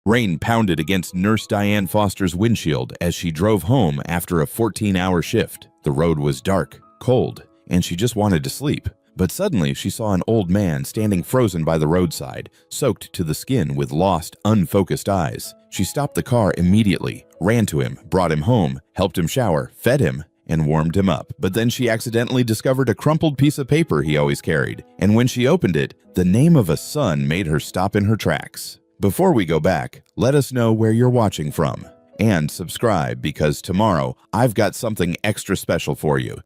Rain pounded against Nurse Diane Foster's windshield as she drove home after a 14-hour shift. The road was dark, cold, and she just wanted to sleep. But suddenly she saw an old man standing frozen by the roadside, soaked to the skin with lost, unfocused eyes. She stopped the car immediately, ran to him, brought him home, helped him shower, fed him, and warmed him up. But then she accidentally discovered a crumpled piece of paper he always carried, and when she opened it, the name of a son made her stop in her tracks. Before we go back, let us know where you're watching from, and subscribe because tomorrow I've got something extra special for you.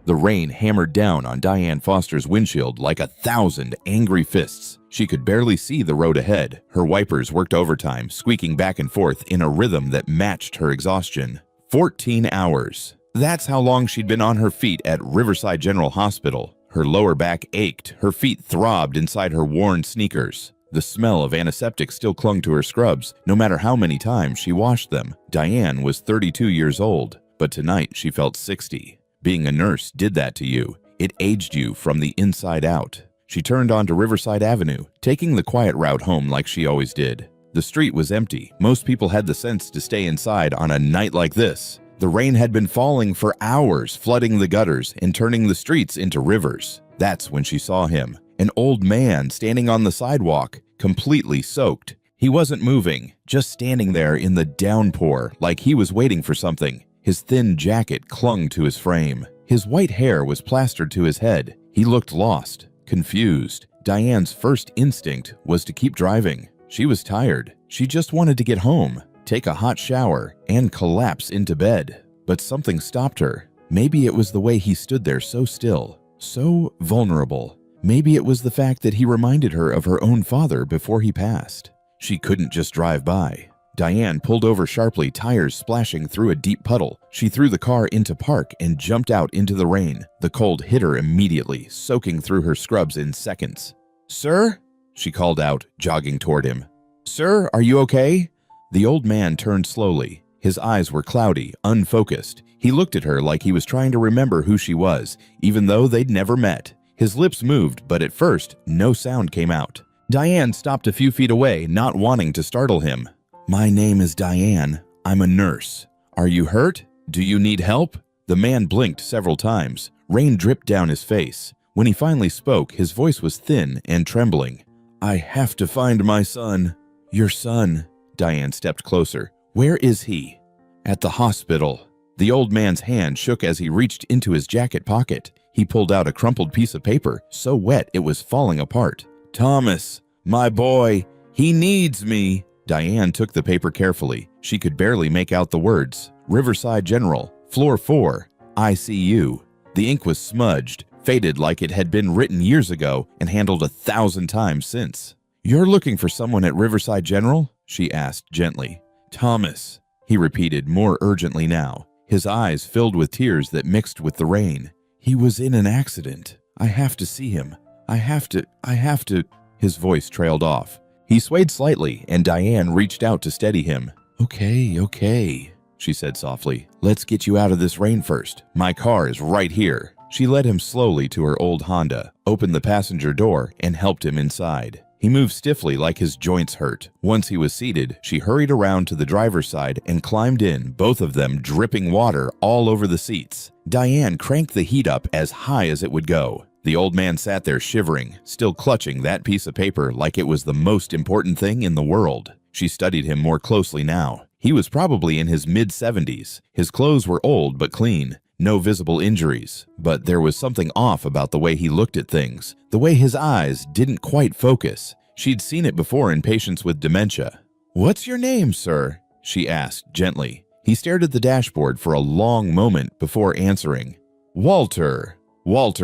The rain hammered down on Diane Foster's windshield like 1,000 angry fists. She could barely see the road ahead. Her wipers worked overtime, squeaking back and forth in a rhythm that matched her exhaustion. 14 hours. That's how long she'd been on her feet at Riverside General Hospital. Her lower back ached, her feet throbbed inside her worn sneakers. The smell of antiseptic still clung to her scrubs, no matter how many times she washed them. Diane was 32 years old, but tonight she felt 60. Being a nurse did that to you. It aged you from the inside out. She turned onto Riverside Avenue, taking the quiet route home like she always did. The street was empty. Most people had the sense to stay inside on a night like this. The rain had been falling for hours, flooding the gutters and turning the streets into rivers. That's when she saw him, an old man standing on the sidewalk, completely soaked. He wasn't moving, just standing there in the downpour like he was waiting for something. His thin jacket clung to his frame. His white hair was plastered to his head. He looked lost, confused. Diane's first instinct was to keep driving. She was tired. She just wanted to get home, take a hot shower, and collapse into bed. But something stopped her. Maybe it was the way he stood there so still, so vulnerable. Maybe it was the fact that he reminded her of her own father before he passed. She couldn't just drive by. Diane pulled over sharply, tires splashing through a deep puddle. She threw the car into park and jumped out into the rain. The cold hit her immediately, soaking through her scrubs in seconds. "Sir?" she called out, jogging toward him. "Sir, are you okay?" The old man turned slowly. His eyes were cloudy, unfocused. He looked at her like he was trying to remember who she was, even though they'd never met. His lips moved, but at first, no sound came out. Diane stopped a few feet away, not wanting to startle him. "My name is Diane. I'm a nurse. Are you hurt? Do you need help?" The man blinked several times. Rain dripped down his face. When he finally spoke, his voice was thin and trembling. "I have to find my son." "Your son?" Diane stepped closer. "Where is he?" "At the hospital." The old man's hand shook as he reached into his jacket pocket. He pulled out a crumpled piece of paper, so wet it was falling apart. "Thomas, my boy, he needs me." Diane took the paper carefully. She could barely make out the words. Riverside General, Floor 4, ICU. The ink was smudged, faded like it had been written years ago and handled 1,000 times since. "You're looking for someone at Riverside General?" she asked gently. "Thomas," he repeated more urgently now, his eyes filled with tears that mixed with the rain. "He was in an accident. I have to see him. I have to. His voice trailed off. He swayed slightly, and Diane reached out to steady him. Okay, she said softly. "Let's get you out of this rain first. My car is right here." She led him slowly to her old Honda, opened the passenger door, and helped him inside. He moved stiffly like his joints hurt. Once he was seated, she hurried around to the driver's side and climbed in, both of them dripping water all over the seats. Diane cranked the heat up as high as it would go. The old man sat there shivering, still clutching that piece of paper like it was the most important thing in the world. She studied him more closely now. He was probably in his mid-70s. His clothes were old but clean. No visible injuries. But there was something off about the way he looked at things. The way his eyes didn't quite focus. She'd seen it before in patients with dementia. "What's your name, sir?" she asked gently. He stared at the dashboard for a long moment before answering. Walter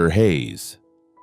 Hayes."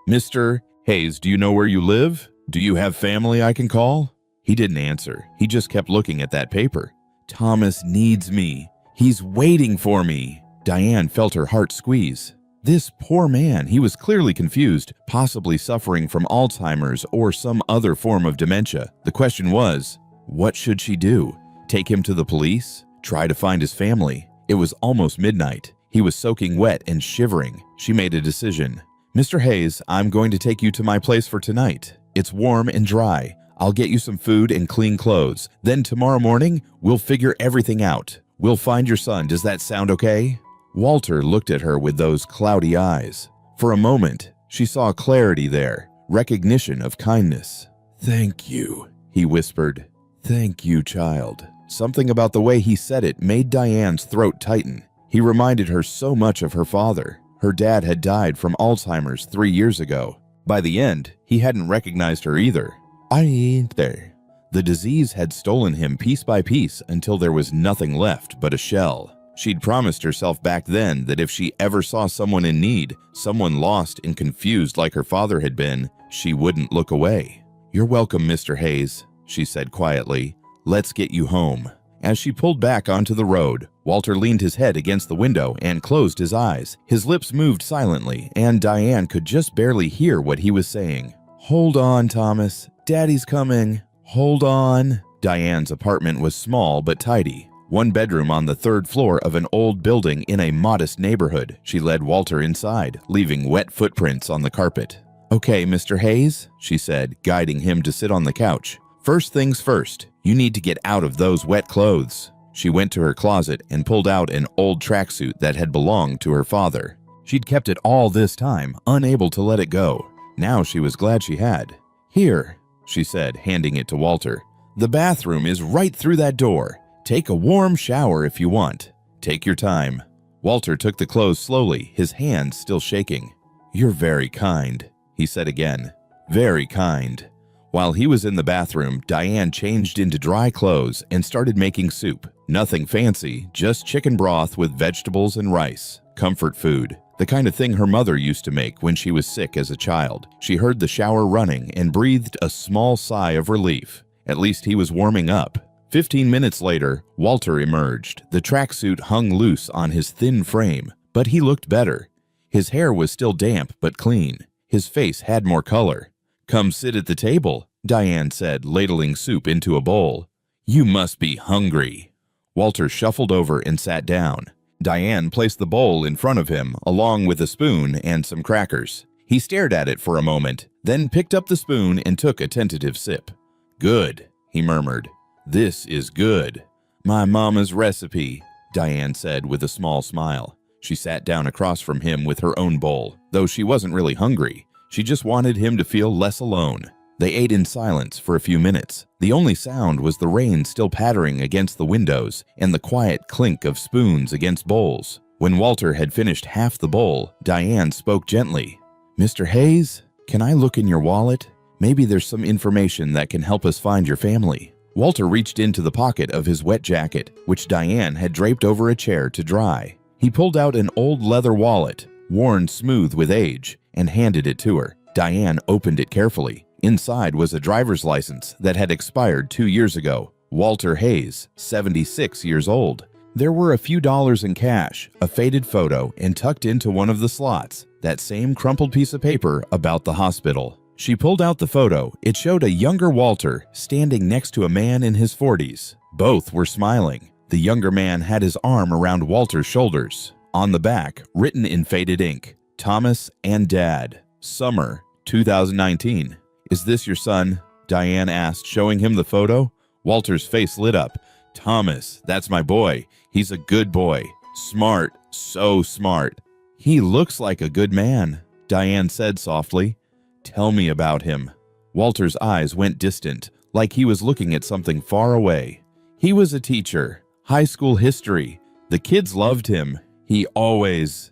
"Mr. Hayes, do you know where you live? Do you have family I can call?" He didn't answer. He just kept looking at that paper. "Thomas needs me. He's waiting for me." Diane felt her heart squeeze. This poor man, he was clearly confused, possibly suffering from Alzheimer's or some other form of dementia. The question was, what should she do? Take him to the police? Try to find his family? It was almost midnight. He was soaking wet and shivering. She made a decision. "Mr. Hayes, I'm going to take you to my place for tonight. It's warm and dry. I'll get you some food and clean clothes. Then tomorrow morning, we'll figure everything out. We'll find your son. Does that sound okay?" Walter looked at her with those cloudy eyes. For a moment, she saw clarity there, recognition of kindness. "Thank you," he whispered. "Thank you, child." Something about the way he said it made Diane's throat tighten. He reminded her so much of her father. Her dad had died from Alzheimer's 3 years ago. By the end, he hadn't recognized her either. "I ain't there." The disease had stolen him piece by piece until there was nothing left but a shell. She'd promised herself back then that if she ever saw someone in need, someone lost and confused like her father had been, she wouldn't look away. "You're welcome, Mr. Hayes," she said quietly. "Let's get you home." As she pulled back onto the road, Walter leaned his head against the window and closed his eyes. His lips moved silently, and Diane could just barely hear what he was saying. "Hold on, Thomas. Daddy's coming. Hold on." Diane's apartment was small but tidy. One bedroom on the 3rd floor of an old building in a modest neighborhood. She led Walter inside, leaving wet footprints on the carpet. "Okay, Mr. Hayes," she said, guiding him to sit on the couch. "First things first, you need to get out of those wet clothes." She went to her closet and pulled out an old tracksuit that had belonged to her father. She'd kept it all this time, unable to let it go. Now she was glad she had. "Here," she said, handing it to Walter. "The bathroom is right through that door. Take a warm shower if you want. Take your time." Walter took the clothes slowly, his hands still shaking. "You're very kind," he said again. "Very kind." While he was in the bathroom, Diane changed into dry clothes and started making soup. Nothing fancy, just chicken broth with vegetables and rice. Comfort food. The kind of thing her mother used to make when she was sick as a child. She heard the shower running and breathed a small sigh of relief. At least he was warming up. 15 minutes later, Walter emerged. The tracksuit hung loose on his thin frame, but he looked better. His hair was still damp but clean. His face had more color. "Come sit at the table," Diane said, ladling soup into a bowl. "You must be hungry." Walter shuffled over and sat down. Diane placed the bowl in front of him, along with a spoon and some crackers. He stared at it for a moment, then picked up the spoon and took a tentative sip. "Good," he murmured. "This is good." "My mama's recipe," Diane said with a small smile. She sat down across from him with her own bowl. Though she wasn't really hungry, she just wanted him to feel less alone. They ate in silence for a few minutes. The only sound was the rain still pattering against the windows and the quiet clink of spoons against bowls. When Walter had finished half the bowl, Diane spoke gently. "Mr. Hayes, can I look in your wallet? Maybe there's some information that can help us find your family." Walter reached into the pocket of his wet jacket, which Diane had draped over a chair to dry. He pulled out an old leather wallet, worn smooth with age, and handed it to her. Diane opened it carefully. Inside was a driver's license that had expired 2 years ago. Walter Hayes, 76 years old. There were a few dollars in cash, a faded photo, and tucked into one of the slots, that same crumpled piece of paper about the hospital. She pulled out the photo. It showed a younger Walter standing next to a man in his 40s. Both were smiling. The younger man had his arm around Walter's shoulders. On the back, written in faded ink, "Thomas and Dad, Summer 2019. "Is this your son?" Diane asked, showing him the photo. Walter's face lit up. "Thomas, that's my boy. He's a good boy. Smart, so smart." "He looks like a good man," Diane said softly. "Tell me about him." Walter's eyes went distant, like he was looking at something far away. "He was a teacher. High school history. The kids loved him. He always...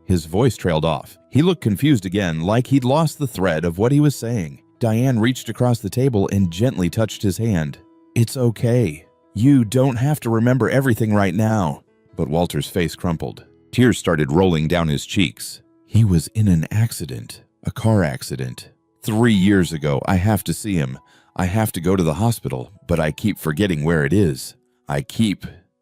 His voice trailed off. He looked confused again, like he'd lost the thread of what he was saying. Diane reached across the table and gently touched his hand. "It's okay. You don't have to remember everything right now." But Walter's face crumpled. Tears started rolling down his cheeks. "He was in an accident. A car accident. 3 years ago. I have to see him. I have to go to the hospital, but I keep forgetting where it is.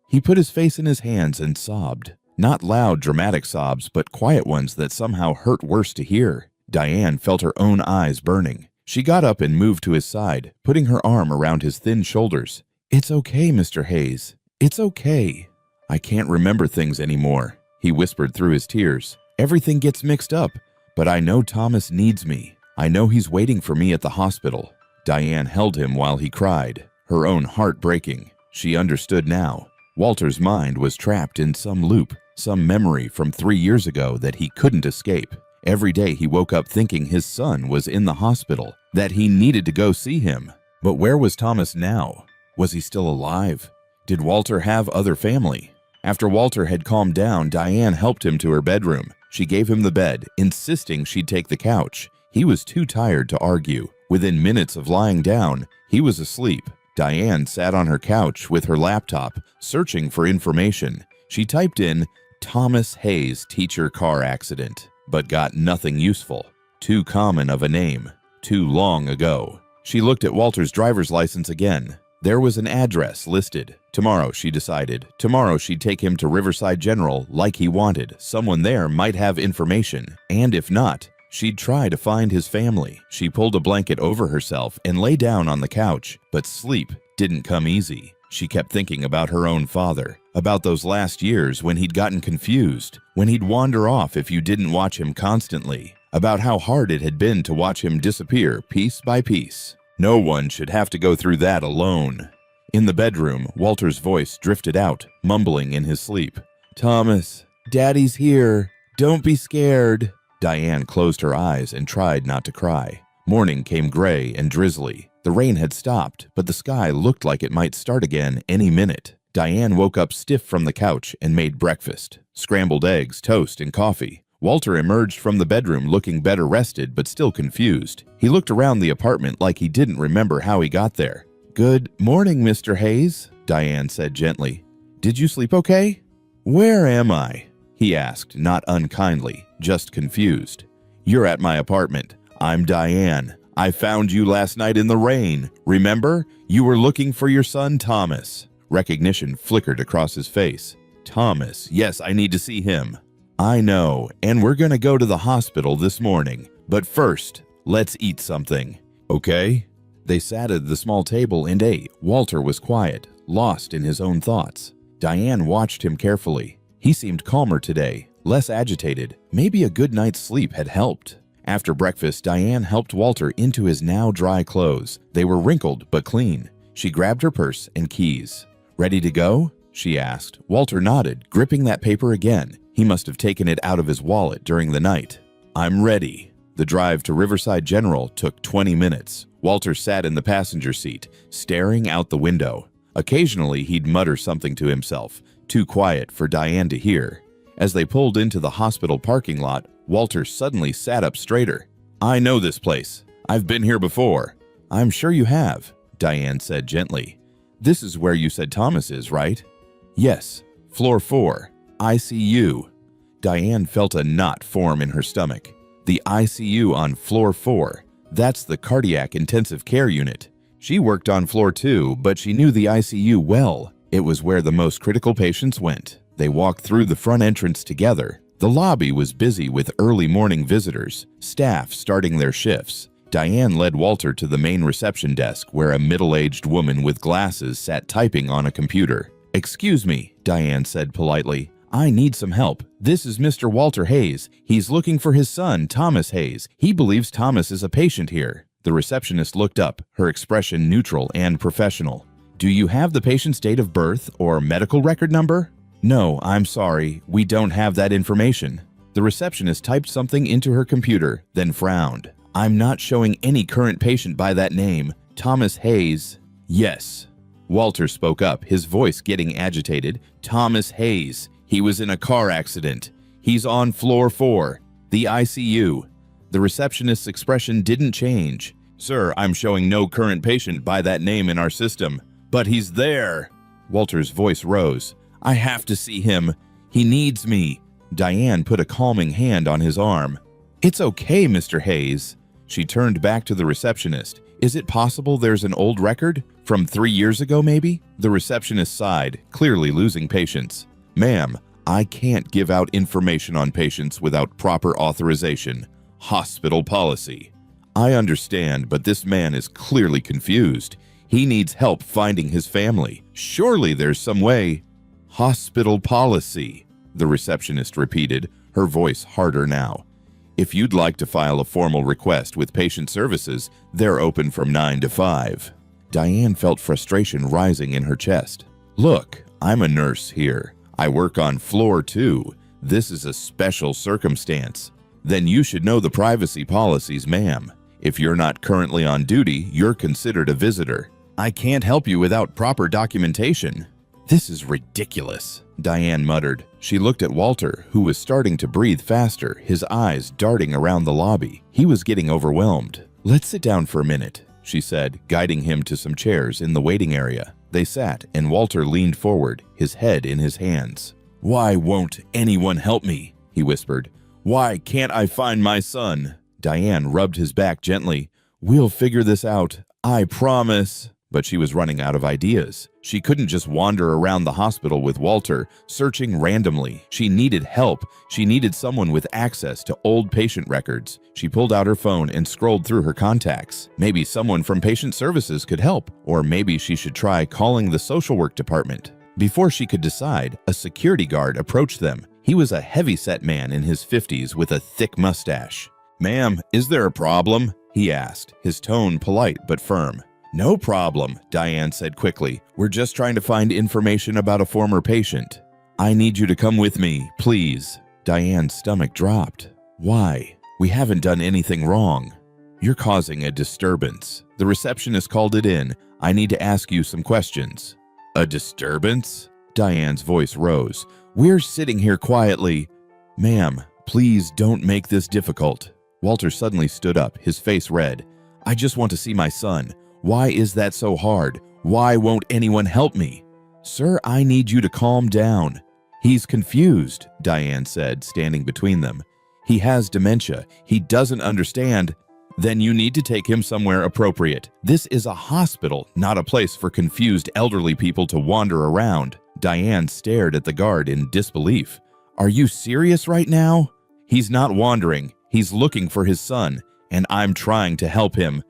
He put his face in his hands and sobbed. Not loud, dramatic sobs, but quiet ones that somehow hurt worse to hear. Diane felt her own eyes burning. She got up and moved to his side, putting her arm around his thin shoulders. "It's okay, Mr. Hayes. It's okay. I can't remember things anymore," he whispered through his tears. "Everything gets mixed up, but I know Thomas needs me. I know he's waiting for me at the hospital." Diane held him while he cried, her own heart breaking. She understood now. Walter's mind was trapped in some loop, some memory from 3 years ago that he couldn't escape. Every day he woke up thinking his son was in the hospital, that he needed to go see him. But where was Thomas now? Was he still alive? Did Walter have other family? After Walter had calmed down, Diane helped him to her bedroom. She gave him the bed, insisting she'd take the couch. He was too tired to argue. Within minutes of lying down, he was asleep. Diane sat on her couch with her laptop, searching for information. She typed in, "Thomas Hayes teacher car accident," but got nothing useful. Too common of a name. Too long ago. She looked at Walter's driver's license again. There was an address listed. Tomorrow, she decided. Tomorrow she'd take him to Riverside General like he wanted. Someone there might have information. And if not, she'd try to find his family. She pulled a blanket over herself and lay down on the couch, but sleep didn't come easy. She kept thinking about her own father, about those last years when he'd gotten confused, when he'd wander off if you didn't watch him constantly, about how hard it had been to watch him disappear piece by piece. No one should have to go through that alone. In the bedroom, Walter's voice drifted out, mumbling in his sleep. "Thomas, Daddy's here. Don't be scared." Diane closed her eyes and tried not to cry. Morning came gray and drizzly. The rain had stopped, but the sky looked like it might start again any minute. Diane woke up stiff from the couch and made breakfast. Scrambled eggs, toast, and coffee. Walter emerged from the bedroom looking better rested but still confused. He looked around the apartment like he didn't remember how he got there. "Good morning, Mr. Hayes," Diane said gently. "Did you sleep okay?" "Where am I?" he asked, not unkindly, just confused. "You're at my apartment. I'm Diane. I found you last night in the rain. Remember? You were looking for your son, Thomas." Recognition flickered across his face. "Thomas, yes, I need to see him." "I know, and we're gonna go to the hospital this morning. But first, let's eat something. Okay?" They sat at the small table and ate. Walter was quiet, lost in his own thoughts. Diane watched him carefully. He seemed calmer today, less agitated. Maybe a good night's sleep had helped. After breakfast, Diane helped Walter into his now dry clothes. They were wrinkled but clean. She grabbed her purse and keys. "Ready to go?" she asked. Walter nodded, gripping that paper again. He must have taken it out of his wallet during the night. "I'm ready." The drive to Riverside General took 20 minutes. Walter sat in the passenger seat, staring out the window. Occasionally, he'd mutter something to himself, too quiet for Diane to hear. As they pulled into the hospital parking lot, Walter suddenly sat up straighter. "I know this place. I've been here before." "I'm sure you have," Diane said gently. "This is where you said Thomas is, right?" "Yes, floor 4. ICU." Diane felt a knot form in her stomach. The ICU on floor 4. That's the cardiac intensive care unit. She worked on floor 2, but she knew the ICU well. It was where the most critical patients went. They walked through the front entrance together. The lobby was busy with early morning visitors, staff starting their shifts. Diane led Walter to the main reception desk where a middle-aged woman with glasses sat typing on a computer. "Excuse me," Diane said politely. "I need some help. This is Mr. Walter Hayes. He's looking for his son, Thomas Hayes. He believes Thomas is a patient here." The receptionist looked up, her expression neutral and professional. "Do you have the patient's date of birth or medical record number?" "No, I'm sorry. We don't have that information." The receptionist typed something into her computer, then frowned. "I'm not showing any current patient by that name. Thomas Hayes." "Yes." Walter spoke up, his voice getting agitated. "Thomas Hayes. He was in a car accident. He's on floor 4, the ICU." The receptionist's expression didn't change. "Sir, I'm showing no current patient by that name in our system. But he's there." Walter's voice rose. "I have to see him. He needs me." Diane put a calming hand on his arm. "It's okay, Mr. Hayes." She turned back to the receptionist. "Is it possible there's an old record? From 3 years ago, maybe?" The receptionist sighed, clearly losing patience. "Ma'am, I can't give out information on patients without proper authorization. Hospital policy." "I understand, but this man is clearly confused. He needs help finding his family. Surely there's some way." "Hospital policy," the receptionist repeated, her voice harder now. If you'd like to file a formal request with patient services, they're open from 9 to 5. Diane felt frustration rising in her chest. Look, I'm a nurse here. I work on floor 2. This is a special circumstance. Then you should know the privacy policies, ma'am. If you're not currently on duty, you're considered a visitor. I can't help you without proper documentation. This is ridiculous, Diane muttered. She looked at Walter, who was starting to breathe faster, his eyes darting around the lobby. He was getting overwhelmed. Let's sit down for a minute, she said, guiding him to some chairs in the waiting area. They sat, and Walter leaned forward, his head in his hands. Why won't anyone help me? He whispered. Why can't I find my son? Diane rubbed his back gently. We'll figure this out. I promise. But she was running out of ideas. She couldn't just wander around the hospital with Walter, searching randomly. She needed help. She needed someone with access to old patient records. She pulled out her phone and scrolled through her contacts. Maybe someone from patient services could help, or maybe she should try calling the social work department. Before she could decide, a security guard approached them. He was a heavy-set man in his 50s with a thick mustache. Ma'am, is there a problem? He asked, his tone polite but firm. No problem, Diane said quickly. We're just trying to find information about a former patient. I need you to come with me, please. Diane's stomach dropped. Why? We haven't done anything wrong. You're causing a disturbance. The receptionist called it in. I need to ask you some questions. A disturbance? Diane's voice rose. We're sitting here quietly. Ma'am, please don't make this difficult. Walter suddenly stood up, his face red. I just want to see my son. Why is that so hard? Why won't anyone help me? Sir, I need you to calm down. He's confused, Diane said, standing between them. He has dementia. He doesn't understand. Then you need to take him somewhere appropriate. This is a hospital, not a place for confused elderly people to wander around. Diane stared at the guard in disbelief. Are you serious right now? He's not wandering. He's looking for his son, and I'm trying to help him.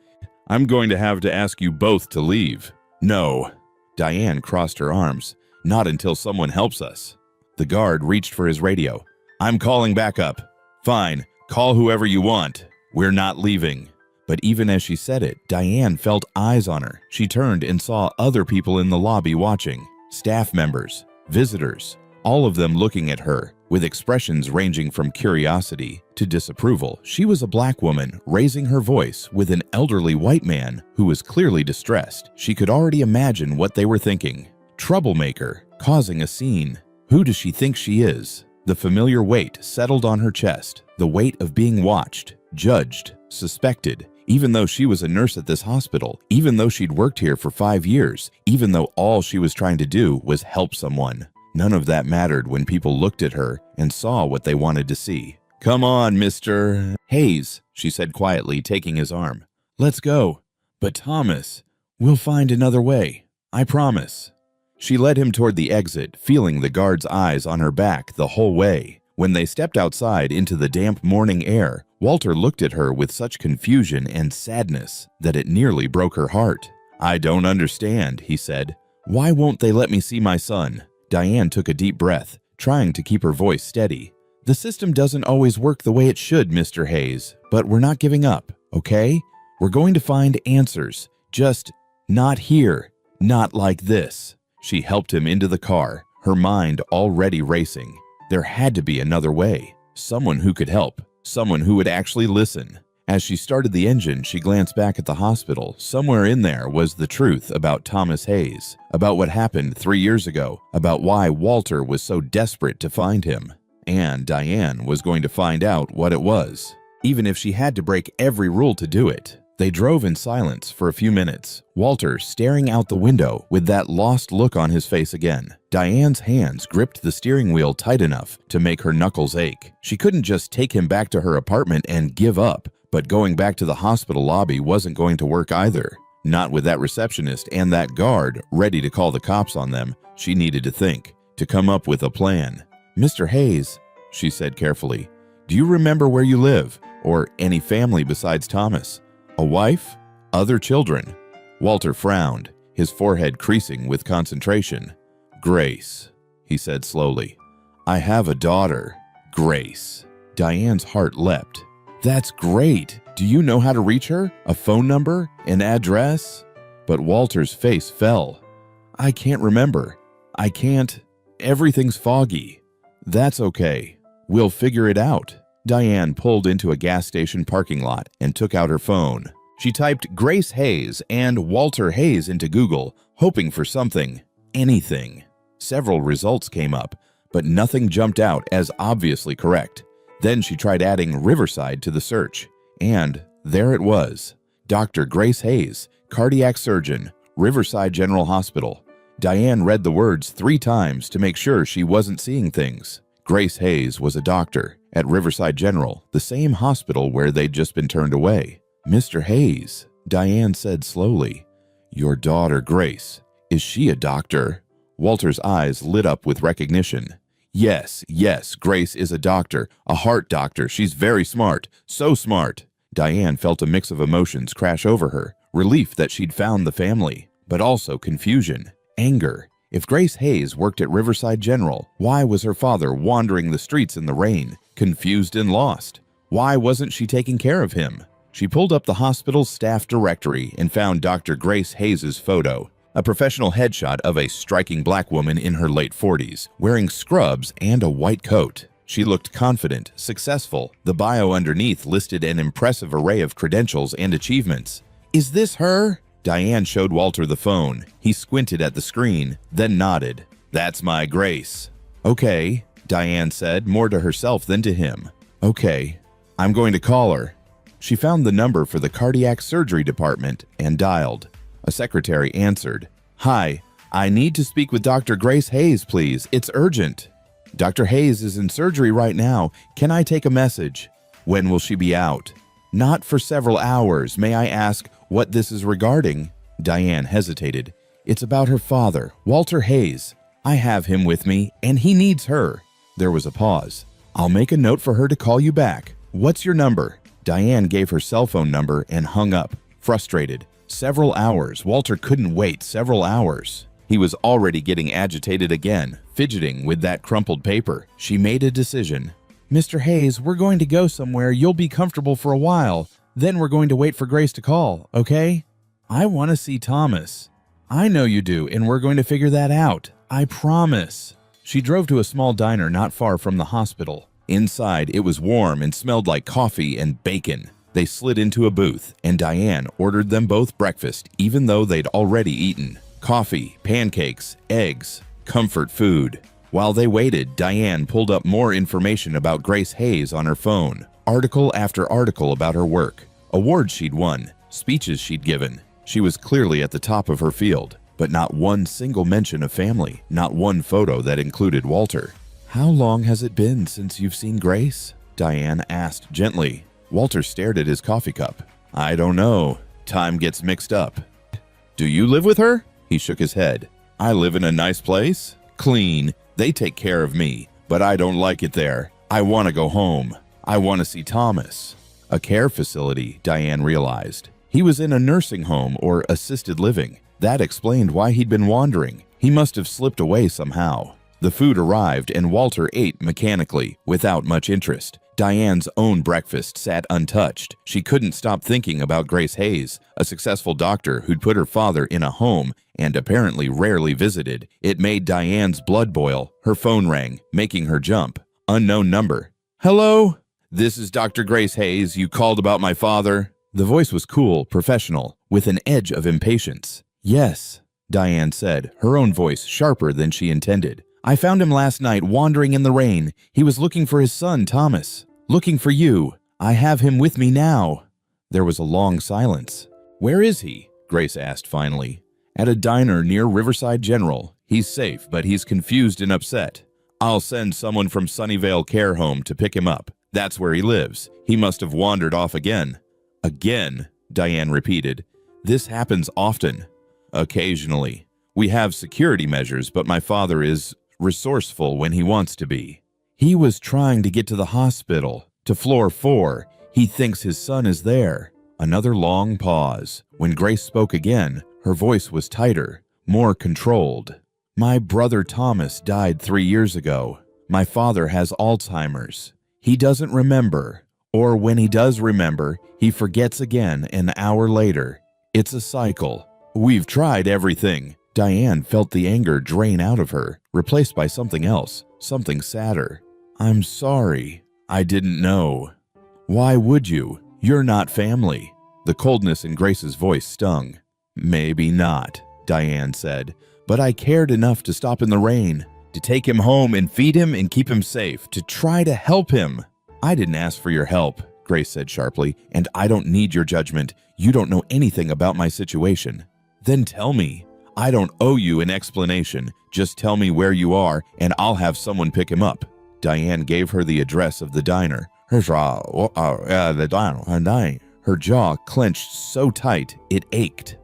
I'm going to have to ask you both to leave. No. Diane crossed her arms. Not until someone helps us. The guard reached for his radio. I'm calling backup. Fine, call whoever you want. We're not leaving. But even as she said it, Diane felt eyes on her. She turned and saw other people in the lobby watching. Staff members, visitors, all of them looking at her, with expressions ranging from curiosity to disapproval. She was a black woman, raising her voice with an elderly white man who was clearly distressed. She could already imagine what they were thinking. Troublemaker, causing a scene. Who does she think she is? The familiar weight settled on her chest, the weight of being watched, judged, suspected. Even though she was a nurse at this hospital, even though she'd worked here for 5 years, even though all she was trying to do was help someone. None of that mattered when people looked at her and saw what they wanted to see. Come on, Mr. Hayes, she said quietly, taking his arm. Let's go. But Thomas, we'll find another way. I promise. She led him toward the exit, feeling the guard's eyes on her back the whole way. When they stepped outside into the damp morning air, Walter looked at her with such confusion and sadness that it nearly broke her heart. I don't understand, he said. Why won't they let me see my son? Diane took a deep breath, trying to keep her voice steady. The system doesn't always work the way it should, Mr. Hayes, but we're not giving up, okay? We're going to find answers. Just not here, not like this. She helped him into the car, her mind already racing. There had to be another way. Someone who could help. Someone who would actually listen. As she started the engine, she glanced back at the hospital. Somewhere in there was the truth about Thomas Hayes, about what happened 3 years ago, about why Walter was so desperate to find him. And Diane was going to find out what it was, even if she had to break every rule to do it. They drove in silence for a few minutes, Walter staring out the window with that lost look on his face again. Diane's hands gripped the steering wheel tight enough to make her knuckles ache. She couldn't just take him back to her apartment and give up, but going back to the hospital lobby wasn't going to work either. Not with that receptionist and that guard ready to call the cops on them. She needed to think, to come up with a plan. Mr. Hayes, she said carefully, do you remember where you live, or any family besides Thomas? A wife? Other children? Walter frowned, his forehead creasing with concentration. Grace, he said slowly. I have a daughter. Grace. Diane's heart leapt. That's great. Do you know how to reach her? A phone number? An address? But Walter's face fell. I can't remember. I can't. Everything's foggy. That's okay. We'll figure it out. Diane pulled into a gas station parking lot and took out her phone. She typed Grace Hayes and Walter Hayes into Google, hoping for something, anything. Several results came up, but nothing jumped out as obviously correct. Then she tried adding Riverside to the search, and there it was. Dr. Grace Hayes, cardiac surgeon, Riverside General Hospital. Diane read the words 3 times to make sure she wasn't seeing things. Grace Hayes was a doctor at Riverside General, the same hospital where they'd just been turned away. Mr. Hayes, Diane said slowly. Your daughter, Grace, is she a doctor? Walter's eyes lit up with recognition. Yes, Grace is a doctor, a heart doctor. She's very smart, so smart. Diane felt a mix of emotions crash over her, relief that she'd found the family, but also confusion, anger. If Grace Hayes worked at Riverside General, why was her father wandering the streets in the rain, confused and lost? Why wasn't she taking care of him? She pulled up the hospital's staff directory and found Dr. Grace Hayes' photo, a professional headshot of a striking black woman in her late 40s, wearing scrubs and a white coat. She looked confident, successful. The bio underneath listed an impressive array of credentials and achievements. Is this her? Diane showed Walter the phone. He squinted at the screen, then nodded. That's my Grace. Okay, Diane said, more to herself than to him. Okay, I'm going to call her. She found the number for the cardiac surgery department and dialed. A secretary answered. Hi, I need to speak with Dr. Grace Hayes, please. It's urgent. Dr. Hayes is in surgery right now. Can I take a message? When will she be out? Not for several hours. May I ask what this is regarding? Diane hesitated. It's about her father, Walter Hayes. I have him with me, and he needs her. There was a pause. I'll make a note for her to call you back. What's your number? Diane gave her cell phone number and hung up, frustrated. Several hours. Walter couldn't wait several hours. He was already getting agitated again, fidgeting with that crumpled paper. She made a decision. Mr. Hayes, we're going to go somewhere. You'll be comfortable for a while. Then we're going to wait for Grace to call, okay? I want to see Thomas. I know you do, and we're going to figure that out. I promise. She drove to a small diner not far from the hospital. Inside, it was warm and smelled like coffee and bacon. They slid into a booth, and Diane ordered them both breakfast, even though they'd already eaten. Coffee, pancakes, eggs, comfort food. While they waited, Diane pulled up more information about Grace Hayes on her phone. Article after article about her work. Awards she'd won, speeches she'd given. She was clearly at the top of her field, but not one single mention of family, not one photo that included Walter. How long has it been since you've seen Grace? Diane asked gently. Walter stared at his coffee cup. I don't know. Time gets mixed up. Do you live with her? He shook his head. I live in a nice place. Clean. They take care of me, but I don't like it there. I want to go home. I want to see Thomas. A care facility, Diane realized. He was in a nursing home or assisted living. That explained why he'd been wandering. He must have slipped away somehow. The food arrived and Walter ate mechanically, without much interest. Diane's own breakfast sat untouched. She couldn't stop thinking about Grace Hayes, a successful doctor who'd put her father in a home and apparently rarely visited. It made Diane's blood boil. Her phone rang, making her jump. Unknown number. Hello? This is Dr. Grace Hayes. You called about my father? The voice was cool, professional, with an edge of impatience. Yes, Diane said, her own voice sharper than she intended. I found him last night wandering in the rain. He was looking for his son, Thomas. Looking for you. I have him with me now. There was a long silence. Where is he? Grace asked finally. At a diner near Riverside General. He's safe, but he's confused and upset. I'll send someone from Sunnyvale Care Home to pick him up. That's where he lives. He must have wandered off again. Again, Diane repeated. This happens often. Occasionally. We have security measures, but my father is resourceful when he wants to be. He was trying to get to the hospital, to floor 4. He thinks his son is there. Another long pause. When Grace spoke again, her voice was tighter, more controlled. My brother Thomas died 3 years ago. My father has Alzheimer's. He doesn't remember Or when he does remember, he forgets again an hour later. It's a cycle. We've tried everything. Diane felt the anger drain out of her, replaced by something else, something sadder. I'm sorry. I didn't know. Why would you? You're not family. The coldness in Grace's voice stung. Maybe not, Diane said, but I cared enough to stop in the rain, to take him home and feed him and keep him safe, to try to help him. I didn't ask for your help, Grace said sharply, and I don't need your judgment. You don't know anything about my situation. Then tell me. I don't owe you an explanation. Just tell me where you are, and I'll have someone pick him up. Diane gave her the address of the diner. Her jaw clenched so tight it ached.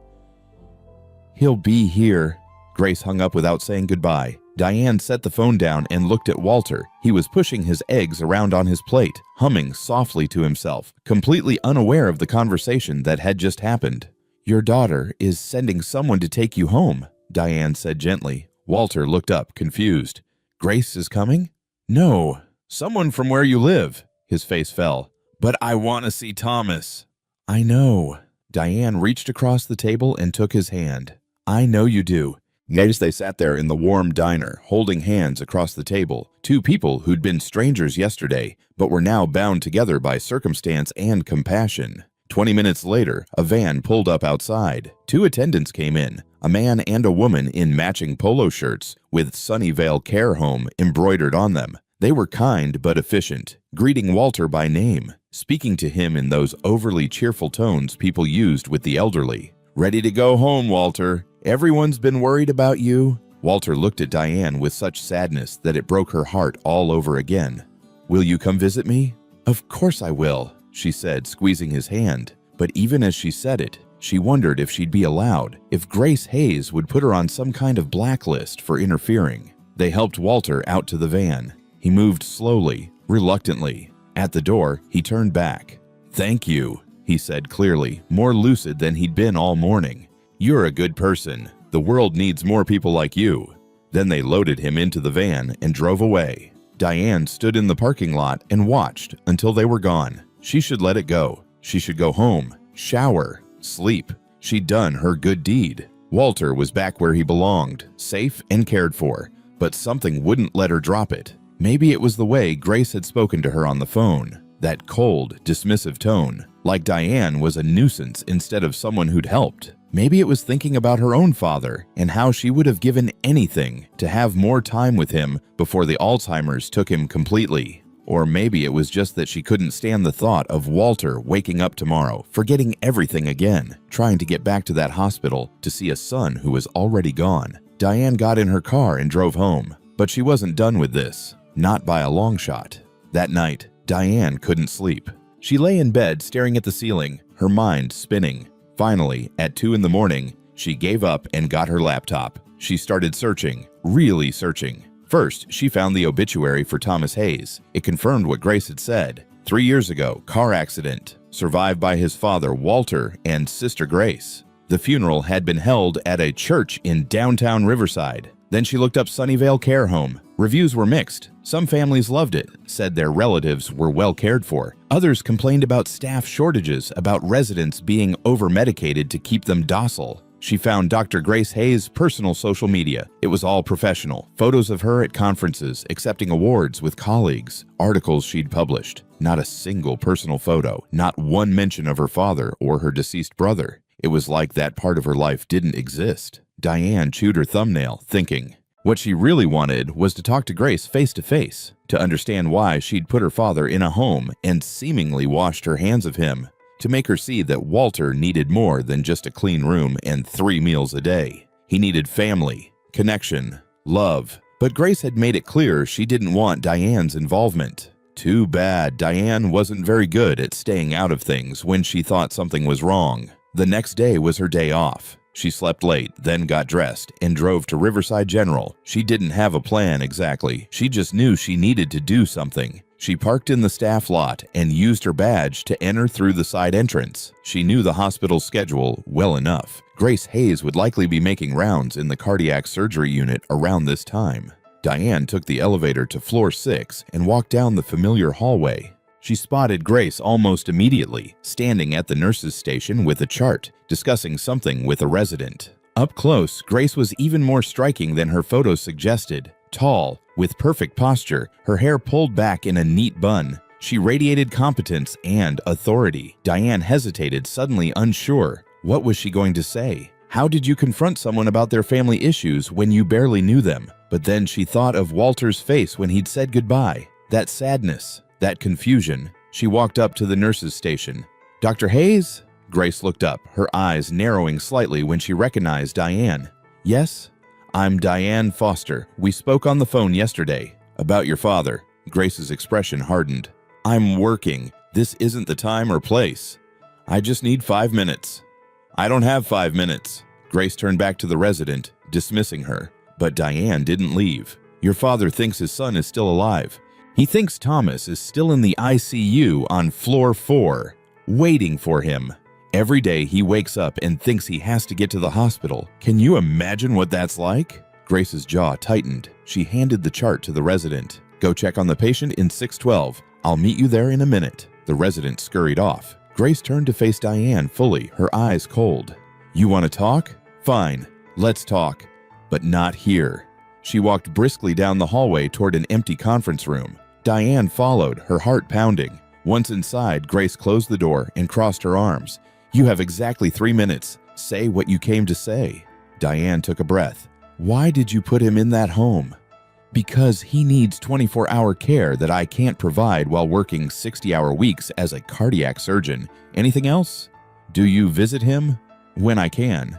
He'll be here. Grace hung up without saying goodbye. Diane set the phone down and looked at Walter. He was pushing his eggs around on his plate, humming softly to himself, completely unaware of the conversation that had just happened. Your daughter is sending someone to take you home, Diane said gently. Walter looked up, confused. Grace is coming? No, someone from where you live. His face fell. But I want to see Thomas. I know. Diane reached across the table and took his hand. I know you do. As they sat there in the warm diner, holding hands across the table, two people who'd been strangers yesterday, but were now bound together by circumstance and compassion. 20 minutes later, a van pulled up outside. Two attendants came in, a man and a woman in matching polo shirts with Sunnyvale Care Home embroidered on them. They were kind but efficient, greeting Walter by name, speaking to him in those overly cheerful tones people used with the elderly. Ready to go home, Walter. Everyone's been worried about you. Walter looked at Diane with such sadness that it broke her heart all over again. Will you come visit me? Of course I will, she said, squeezing his hand. But even as she said it, she wondered if she'd be allowed, if Grace Hayes would put her on some kind of blacklist for interfering. They helped Walter out to the van. He moved slowly, reluctantly. At the door, he turned back. Thank you, he said clearly, more lucid than he'd been all morning. You're a good person. The world needs more people like you. Then they loaded him into the van and drove away. Diane stood in the parking lot and watched until they were gone. She should let it go. She should go home, shower, sleep. She'd done her good deed. Walter was back where he belonged, safe and cared for, but something wouldn't let her drop it. Maybe it was the way Grace had spoken to her on the phone, that cold, dismissive tone, like Diane was a nuisance instead of someone who'd helped. Maybe it was thinking about her own father and how she would have given anything to have more time with him before the Alzheimer's took him completely. Or maybe it was just that she couldn't stand the thought of Walter waking up tomorrow, forgetting everything again, trying to get back to that hospital to see a son who was already gone. Diane got in her car and drove home, but she wasn't done with this, not by a long shot. That night, Diane couldn't sleep. She lay in bed staring at the ceiling, her mind spinning. Finally, at 2 in the morning, she gave up and got her laptop. She started searching, really searching. First, she found the obituary for Thomas Hayes. It confirmed what Grace had said. 3 years ago, car accident, survived by his father, Walter, and sister Grace. The funeral had been held at a church in downtown Riverside. Then she looked up Sunnyvale Care Home. Reviews were mixed. Some families loved it, said their relatives were well cared for. Others complained about staff shortages, about residents being over-medicated to keep them docile. She found Dr. Grace Hayes' personal social media. It was all professional. Photos of her at conferences, accepting awards with colleagues, articles she'd published. Not a single personal photo, not one mention of her father or her deceased brother. It was like that part of her life didn't exist. Diane chewed her thumbnail, thinking. What she really wanted was to talk to Grace face to face, to understand why she'd put her father in a home and seemingly washed her hands of him, to make her see that Walter needed more than just a clean room and 3 meals a day. He needed family, connection, love. But Grace had made it clear she didn't want Diane's involvement. Too bad Diane wasn't very good at staying out of things when she thought something was wrong. The next day was her day off. She slept late, then got dressed, and drove to Riverside General. She didn't have a plan exactly. She just knew she needed to do something. She parked in the staff lot and used her badge to enter through the side entrance. She knew the hospital's schedule well enough. Grace Hayes would likely be making rounds in the cardiac surgery unit around this time. Diane took the elevator to floor 6 and walked down the familiar hallway. She spotted Grace almost immediately, standing at the nurse's station with a chart, discussing something with a resident. Up close, Grace was even more striking than her photos suggested. Tall, with perfect posture, her hair pulled back in a neat bun. She radiated competence and authority. Diane hesitated, suddenly unsure. What was she going to say? How did you confront someone about their family issues when you barely knew them? But then she thought of Walter's face when he'd said goodbye. That sadness, that confusion. She walked up to the nurse's station. "Dr. Hayes?" Grace looked up, her eyes narrowing slightly when she recognized Diane. "Yes? I'm Diane Foster. We spoke on the phone yesterday. About your father." Grace's expression hardened. "I'm working. This isn't the time or place. I just need 5 minutes." "I don't have 5 minutes." Grace turned back to the resident, dismissing her. But Diane didn't leave. "Your father thinks his son is still alive. He thinks Thomas is still in the ICU on floor 4, waiting for him. Every day he wakes up and thinks he has to get to the hospital. Can you imagine what that's like?" Grace's jaw tightened. She handed the chart to the resident. "Go check on the patient in 612. I'll meet you there in a minute." The resident scurried off. Grace turned to face Diane fully, her eyes cold. "You want to talk? Fine, let's talk. But not here." She walked briskly down the hallway toward an empty conference room. Diane followed, her heart pounding. Once inside, Grace closed the door and crossed her arms. "You have exactly 3 minutes. Say what you came to say." Diane took a breath. "Why did you put him in that home?" "Because he needs 24-hour care that I can't provide while working 60-hour weeks as a cardiac surgeon. Anything else?" "Do you visit him?" "When I can."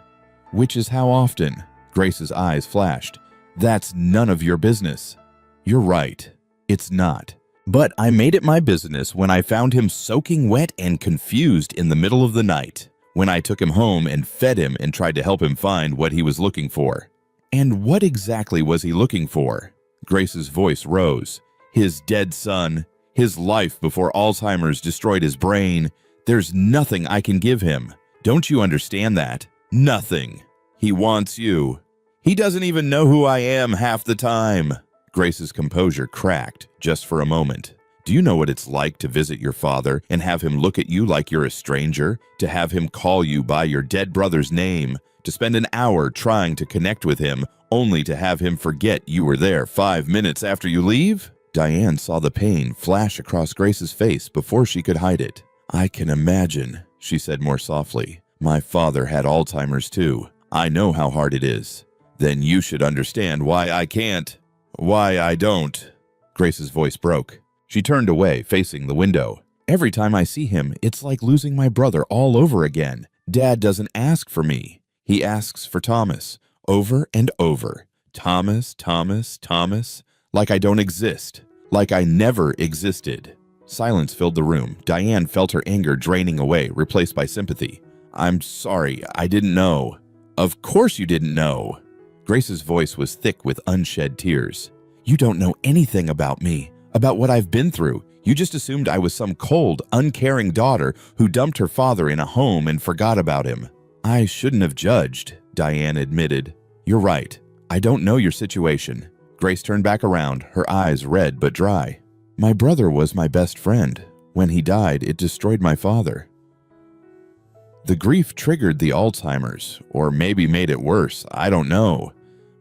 "Which is how often?" Grace's eyes flashed. "That's none of your business." "You're right. It's not. But I made it my business when I found him soaking wet and confused in the middle of the night. When I took him home and fed him and tried to help him find what he was looking for." "And what exactly was he looking for?" Grace's voice rose. "His dead son. His life before Alzheimer's destroyed his brain. There's nothing I can give him. Don't you understand that? Nothing. He wants you. He doesn't even know who I am half the time." Grace's composure cracked just for a moment. "Do you know what it's like to visit your father and have him look at you like you're a stranger? To have him call you by your dead brother's name? To spend an hour trying to connect with him, only to have him forget you were there 5 minutes after you leave?" Diane saw the pain flash across Grace's face before she could hide it. "I can imagine," she said more softly. "My father had Alzheimer's too. I know how hard it is. Then you should understand why I can't. Why I don't." Grace's voice broke. She turned away, facing the window. "Every time I see him, it's like losing my brother all over again. Dad doesn't ask for me. He asks for Thomas, over and over. Thomas, Thomas, Thomas. Like I don't exist. Like I never existed." Silence filled the room. Diane felt her anger draining away, replaced by sympathy. "I'm sorry, I didn't know." "Of course you didn't know." Grace's voice was thick with unshed tears. "You don't know anything about me, about what I've been through. You just assumed I was some cold, uncaring daughter who dumped her father in a home and forgot about him." "I shouldn't have judged," Diane admitted. "You're right. I don't know your situation." Grace turned back around, her eyes red but dry. "My brother was my best friend. When he died, it destroyed my father. The grief triggered the Alzheimer's, or maybe made it worse, I don't know.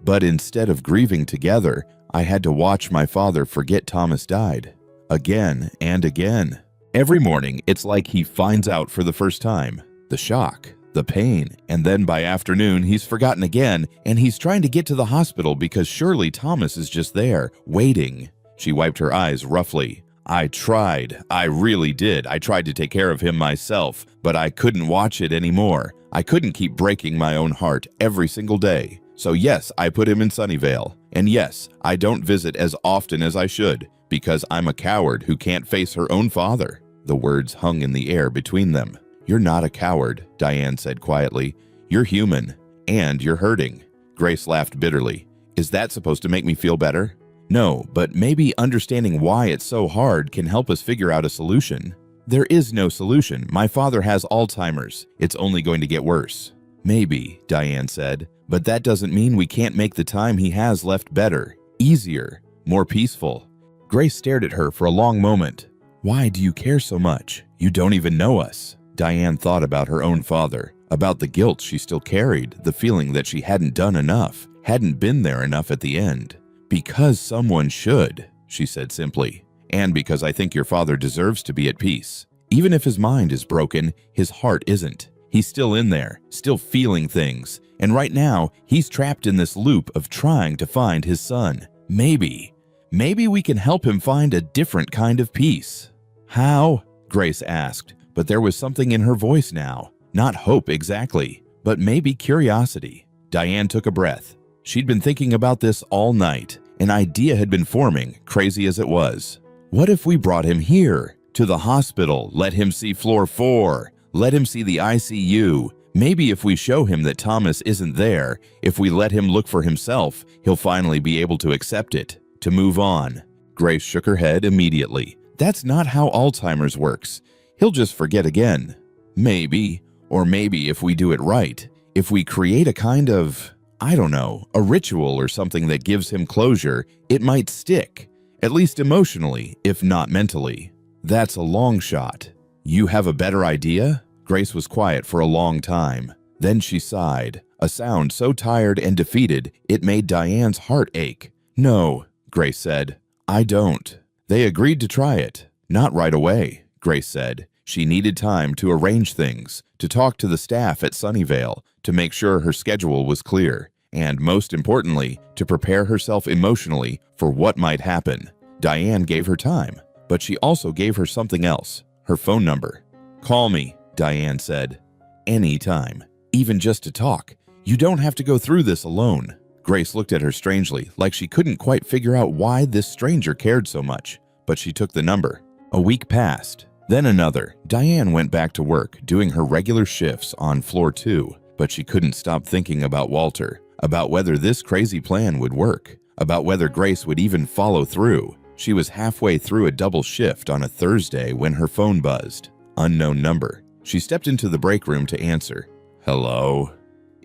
But instead of grieving together, I had to watch my father forget Thomas died. Again and again. Every morning, it's like he finds out for the first time. The shock, the pain, and then by afternoon, he's forgotten again, and he's trying to get to the hospital because surely Thomas is just there, waiting." She wiped her eyes roughly. "I tried. I really did. I tried to take care of him myself, but I couldn't watch it anymore. I couldn't keep breaking my own heart every single day. So yes, I put him in Sunnyvale. And yes, I don't visit as often as I should, because I'm a coward who can't face her own father." The words hung in the air between them. "You're not a coward," Diane said quietly. "You're human, and you're hurting." Grace laughed bitterly. "Is that supposed to make me feel better?" "No, but maybe understanding why it's so hard can help us figure out a solution." "There is no solution. My father has Alzheimer's. It's only going to get worse." "Maybe," Diane said, "but that doesn't mean we can't make the time he has left better, easier, more peaceful." Grace stared at her for a long moment. Why do you care so much? You don't even know us." Diane thought about her own father, about the guilt she still carried, the feeling that she hadn't done enough, hadn't been there enough at the end. "Because someone should," she said simply, "and because I think your father deserves to be at peace. Even if his mind is broken, his heart isn't. He's still in there, still feeling things, and right now, he's trapped in this loop of trying to find his son. Maybe we can help him find a different kind of peace." "How?" Grace asked, but there was something in her voice now. Not hope exactly, but maybe curiosity. Diane took a breath. She'd been thinking about this all night. An idea had been forming, crazy as it was. What if we brought him here, to the hospital, let him see floor 4, let him see the ICU? Maybe if we show him that Thomas isn't there, if we let him look for himself, he'll finally be able to accept it, to move on. Grace shook her head immediately. That's not how Alzheimer's works. He'll just forget again. Maybe, or maybe if we do it right, if we create a kind of, I don't know, a ritual or something that gives him closure, it might stick, at least emotionally, if not mentally. That's a long shot. You have a better idea? Grace was quiet for a long time. Then she sighed, a sound so tired and defeated it made Diane's heart ache. "No," Grace said, "I don't." They agreed to try it. Not right away, Grace said. She needed time to arrange things, to talk to the staff at Sunnyvale, to make sure her schedule was clear, and most importantly, to prepare herself emotionally for what might happen. Diane gave her time, but she also gave her something else, her phone number. "Call me," Diane said. "Anytime, even just to talk. You don't have to go through this alone." Grace looked at her strangely, like she couldn't quite figure out why this stranger cared so much, but she took the number. A week passed. Then another. Diane went back to work, doing her regular shifts on floor 2, but she couldn't stop thinking about Walter, about whether this crazy plan would work, about whether Grace would even follow through. She was halfway through a double shift on a Thursday when her phone buzzed. Unknown number. She stepped into the break room to answer. "Hello?"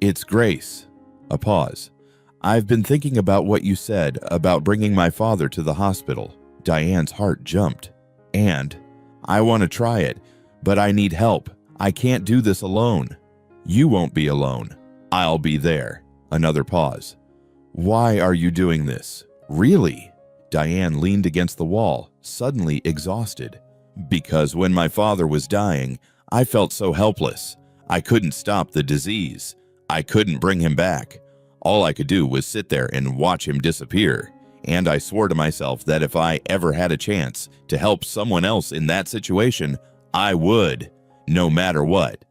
"It's Grace." A pause. "I've been thinking about what you said about bringing my father to the hospital." Diane's heart jumped. "And I want to try it, but I need help. I can't do this alone." "You won't be alone. I'll be there." Another pause. "Why are you doing this? Really?" Diane leaned against the wall, suddenly exhausted. "Because when my father was dying, I felt so helpless. I couldn't stop the disease. I couldn't bring him back. All I could do was sit there and watch him disappear. And I swore to myself that if I ever had a chance to help someone else in that situation, I would, no matter what."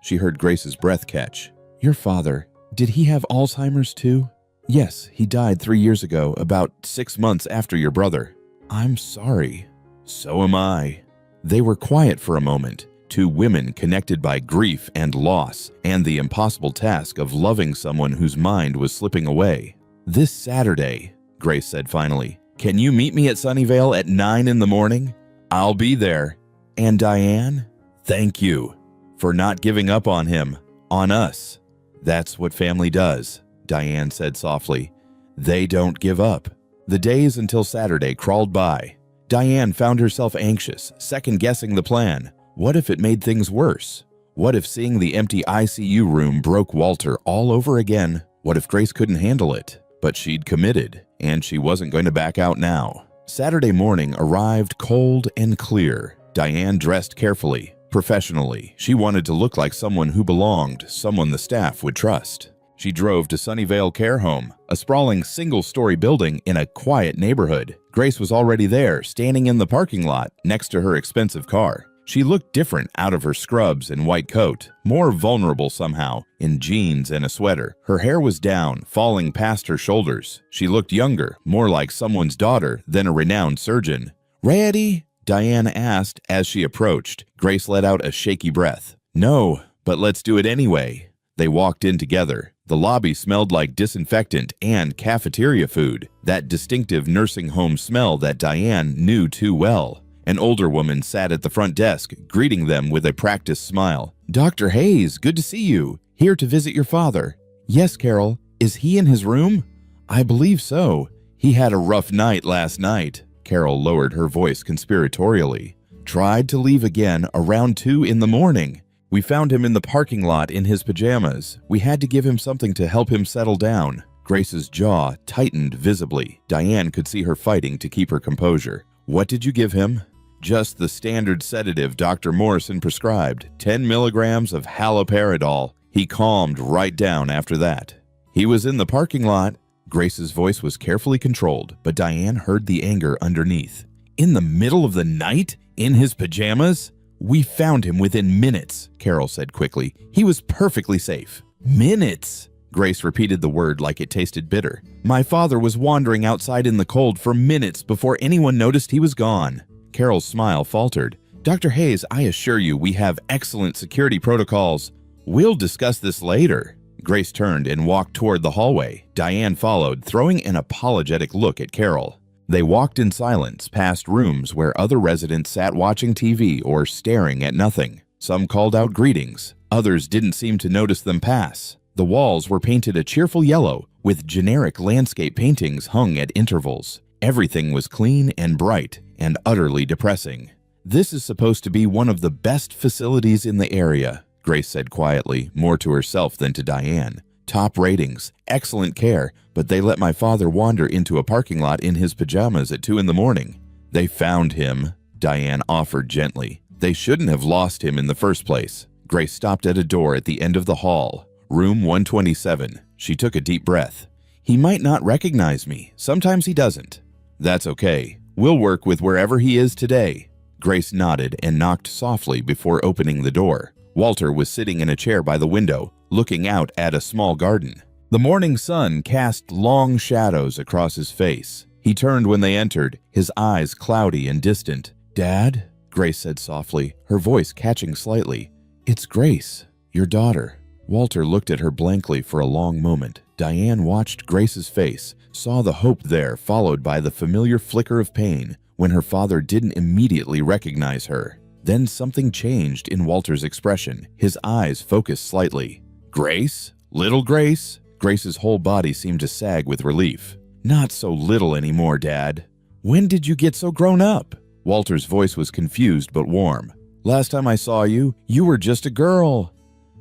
She heard Grace's breath catch. "Your father, did he have Alzheimer's too?" "Yes, he died 3 years ago, about 6 months after your brother." "I'm sorry." "So am I." They were quiet for a moment, two women connected by grief and loss, and the impossible task of loving someone whose mind was slipping away. "This Saturday," Grace said finally, "can you meet me at Sunnyvale at 9 in the morning? I'll be there." "And Diane, thank you for not giving up on him, on us." "That's what family does," Diane said softly. "They don't give up." The days until Saturday crawled by. Diane found herself anxious, second-guessing the plan. What if it made things worse? What if seeing the empty ICU room broke Walter all over again? What if Grace couldn't handle it? But she'd committed, and she wasn't going to back out now. Saturday morning arrived cold and clear. Diane dressed carefully, professionally. She wanted to look like someone who belonged, someone the staff would trust. She drove to Sunnyvale Care Home, a sprawling single-story building in a quiet neighborhood. Grace was already there, standing in the parking lot next to her expensive car. She looked different out of her scrubs and white coat, more vulnerable somehow, in jeans and a sweater. Her hair was down, falling past her shoulders. She looked younger, more like someone's daughter than a renowned surgeon. "Ready?" Diane asked as she approached. Grace let out a shaky breath. "No, but let's do it anyway." They walked in together. The lobby smelled like disinfectant and cafeteria food, that distinctive nursing home smell that Diane knew too well. An older woman sat at the front desk, greeting them with a practiced smile. "Dr. Hayes, good to see you. Here to visit your father." "Yes, Carol. Is he in his room?" "I believe so. He had a rough night last night." Carol lowered her voice conspiratorially. Tried to leave again around 2 in the morning. We found him in the parking lot in his pajamas. We had to give him something to help him settle down." Grace's jaw tightened visibly. Diane could see her fighting to keep her composure. "What did you give him?" "Just the standard sedative Dr. Morrison prescribed, 10 milligrams of haloperidol. He calmed right down after that." "He was in the parking lot." Grace's voice was carefully controlled, but Diane heard the anger underneath. "In the middle of the night? In his pajamas?" "We found him within minutes," Carol said quickly. "He was perfectly safe." "Minutes?" Grace repeated the word like it tasted bitter. "My father was wandering outside in the cold for minutes before anyone noticed he was gone." Carol's smile faltered. "Dr. Hayes, I assure you we have excellent security protocols. We'll discuss this later." Grace turned and walked toward the hallway. Diane followed, throwing an apologetic look at Carol. They walked in silence past rooms where other residents sat watching TV or staring at nothing. Some called out greetings. Others didn't seem to notice them pass. The walls were painted a cheerful yellow, with generic landscape paintings hung at intervals. Everything was clean and bright and utterly depressing. "This is supposed to be one of the best facilities in the area," Grace said quietly, more to herself than to Diane. "Top ratings, excellent care, but they let my father wander into a parking lot in his pajamas at 2 in the morning. They found him," Diane offered gently. "They shouldn't have lost him in the first place." Grace stopped at a door at the end of the hall. Room 127. She took a deep breath. "He might not recognize me. Sometimes he doesn't." "That's okay. We'll work with wherever he is today." Grace nodded and knocked softly before opening the door. Walter was sitting in a chair by the window, looking out at a small garden. The morning sun cast long shadows across his face. He turned when they entered, his eyes cloudy and distant. "Dad?" Grace said softly, her voice catching slightly. "It's Grace, your daughter." Walter looked at her blankly for a long moment. Diane watched Grace's face, saw the hope there followed by the familiar flicker of pain when her father didn't immediately recognize her. Then something changed in Walter's expression. His eyes focused slightly. "Grace? Little Grace?" Grace's whole body seemed to sag with relief. "Not so little anymore, Dad. When did you get so grown up?" Walter's voice was confused but warm. "Last time I saw you, you were just a girl."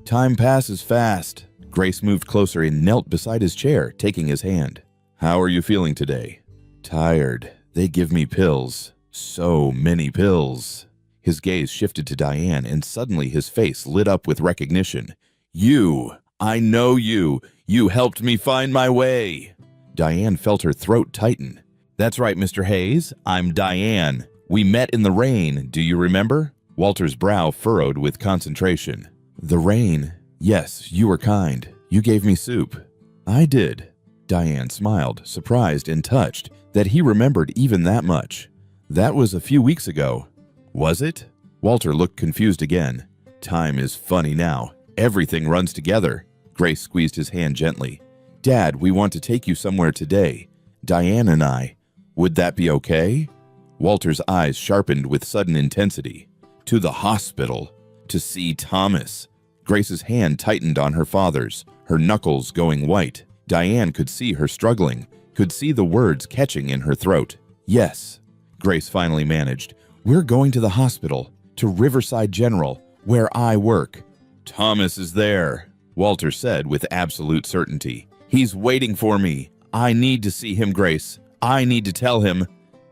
"Time passes fast." Grace moved closer and knelt beside his chair, taking his hand. "How are you feeling today?" "Tired. They give me pills. So many pills." His gaze shifted to Diane, and suddenly his face lit up with recognition. "You! I know you! You helped me find my way!" Diane felt her throat tighten. "That's right, Mr. Hayes. I'm Diane. We met in the rain, do you remember?" Walter's brow furrowed with concentration. "The rain. Yes, you were kind. You gave me soup." "I did." Diane smiled, surprised and touched that he remembered even that much. "That was a few weeks ago." "Was it?" Walter looked confused again. "Time is funny now. Everything runs together." Grace squeezed his hand gently. "Dad, we want to take you somewhere today. Diane and I. Would that be okay?" Walter's eyes sharpened with sudden intensity. "To the hospital. To see Thomas." Grace's hand tightened on her father's, her knuckles going white. Diane could see her struggling, could see the words catching in her throat. "Yes," Grace finally managed. "We're going to the hospital, to Riverside General, where I work." "Thomas is there," Walter said with absolute certainty. "He's waiting for me. I need to see him, Grace. I need to tell him."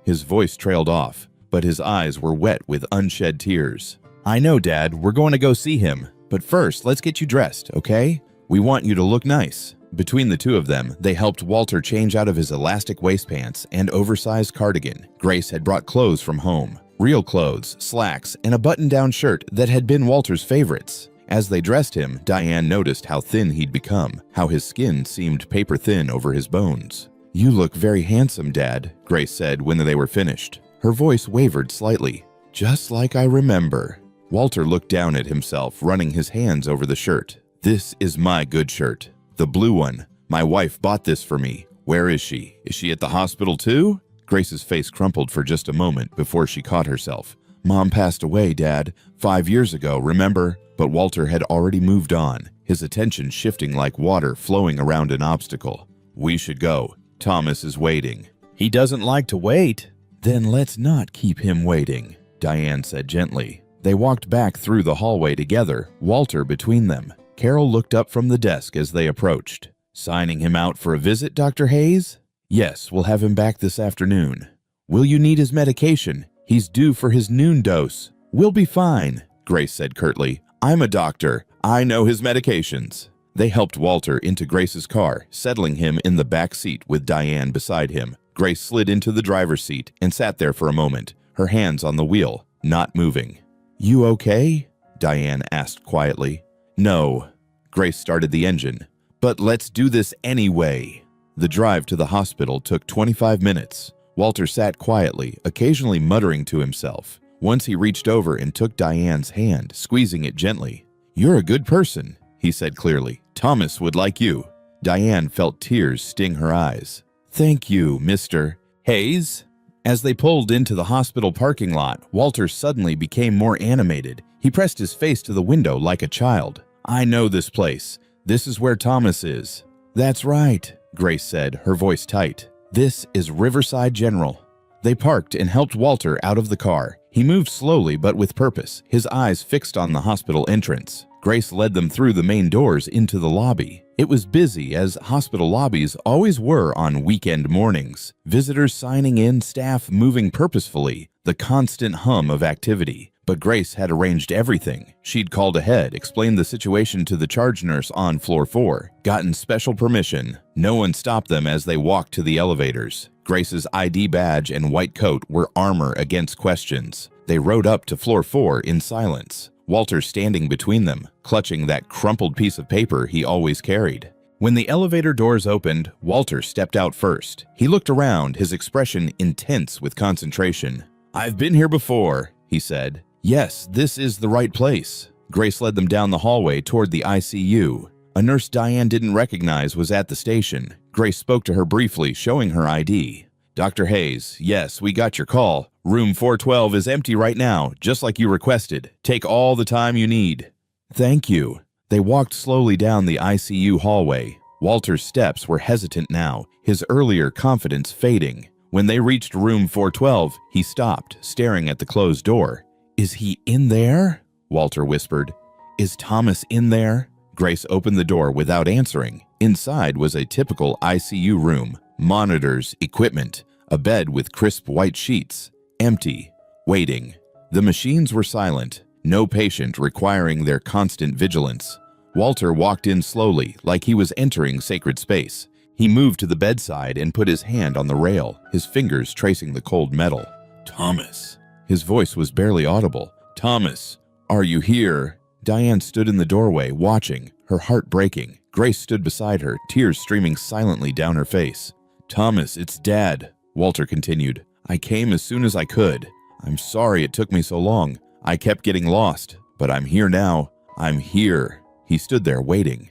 His voice trailed off, but his eyes were wet with unshed tears. "I know, Dad. We're going to go see him. But first, let's get you dressed, okay? We want you to look nice." Between the two of them, they helped Walter change out of his elastic waistpants and oversized cardigan. Grace had brought clothes from home. Real clothes, slacks, and a button-down shirt that had been Walter's favorites. As they dressed him, Diane noticed how thin he'd become, how his skin seemed paper-thin over his bones. "You look very handsome, Dad," Grace said when they were finished. Her voice wavered slightly. "Just like I remember." Walter looked down at himself, running his hands over the shirt. "This is my good shirt. The blue one. My wife bought this for me. Where is she? Is she at the hospital too?" Grace's face crumpled for just a moment before she caught herself. "Mom passed away, Dad, 5 years ago, remember?" But Walter had already moved on, his attention shifting like water flowing around an obstacle. "We should go. Thomas is waiting." "He doesn't like to wait." "Then let's not keep him waiting." Diane said gently. They walked back through the hallway together, Walter between them. Carol looked up from the desk as they approached. "Signing him out for a visit, Dr. Hayes?" "Yes, we'll have him back this afternoon." "Will you need his medication? He's due for his noon dose." "We'll be fine," Grace said curtly. "I'm a doctor. I know his medications." They helped Walter into Grace's car, settling him in the back seat with Diane beside him. Grace slid into the driver's seat and sat there for a moment, her hands on the wheel, not moving. "You okay?" Diane asked quietly. "No." Grace started the engine. "But let's do this anyway." The drive to the hospital took 25 minutes. Walter sat quietly, occasionally muttering to himself. Once he reached over and took Diane's hand, squeezing it gently. "You're a good person," he said clearly. "Thomas would like you." Diane felt tears sting her eyes. "Thank you, Mr. Hayes." As they pulled into the hospital parking lot, Walter suddenly became more animated. He pressed his face to the window like a child. "I know this place. This is where Thomas is." "That's right," Grace said, her voice tight. "This is Riverside General." They parked and helped Walter out of the car. He moved slowly but with purpose, his eyes fixed on the hospital entrance. Grace led them through the main doors into the lobby. It was busy, as hospital lobbies always were on weekend mornings. Visitors signing in, staff moving purposefully, the constant hum of activity. But Grace had arranged everything. She'd called ahead, explained the situation to the charge nurse on floor 4, gotten special permission. No one stopped them as they walked to the elevators. Grace's ID badge and white coat were armor against questions. They rode up to floor 4 in silence, Walter standing between them, clutching that crumpled piece of paper he always carried. When the elevator doors opened, Walter stepped out first. He looked around, his expression intense with concentration. "I've been here before," he said. "Yes, this is the right place." Grace led them down the hallway toward the ICU. A nurse Diane didn't recognize was at the station. Grace spoke to her briefly, showing her ID. "Dr. Hayes, yes, we got your call. Room 412 is empty right now, just like you requested. Take all the time you need." "Thank you." They walked slowly down the ICU hallway. Walter's steps were hesitant now, his earlier confidence fading. When they reached room 412, he stopped, staring at the closed door. "Is he in there?" Walter whispered. "Is Thomas in there?" Grace opened the door without answering. Inside was a typical ICU room. Monitors, equipment, a bed with crisp white sheets. Empty. Waiting. The machines were silent. No patient requiring their constant vigilance. Walter walked in slowly, like he was entering sacred space. He moved to the bedside and put his hand on the rail, his fingers tracing the cold metal. "Thomas." His voice was barely audible. "Thomas, are you here?" Diane stood in the doorway, watching, her heart breaking. Grace stood beside her, tears streaming silently down her face. "Thomas, it's Dad," Walter continued. "I came as soon as I could. I'm sorry it took me so long. I kept getting lost, but I'm here now. I'm here." He stood there waiting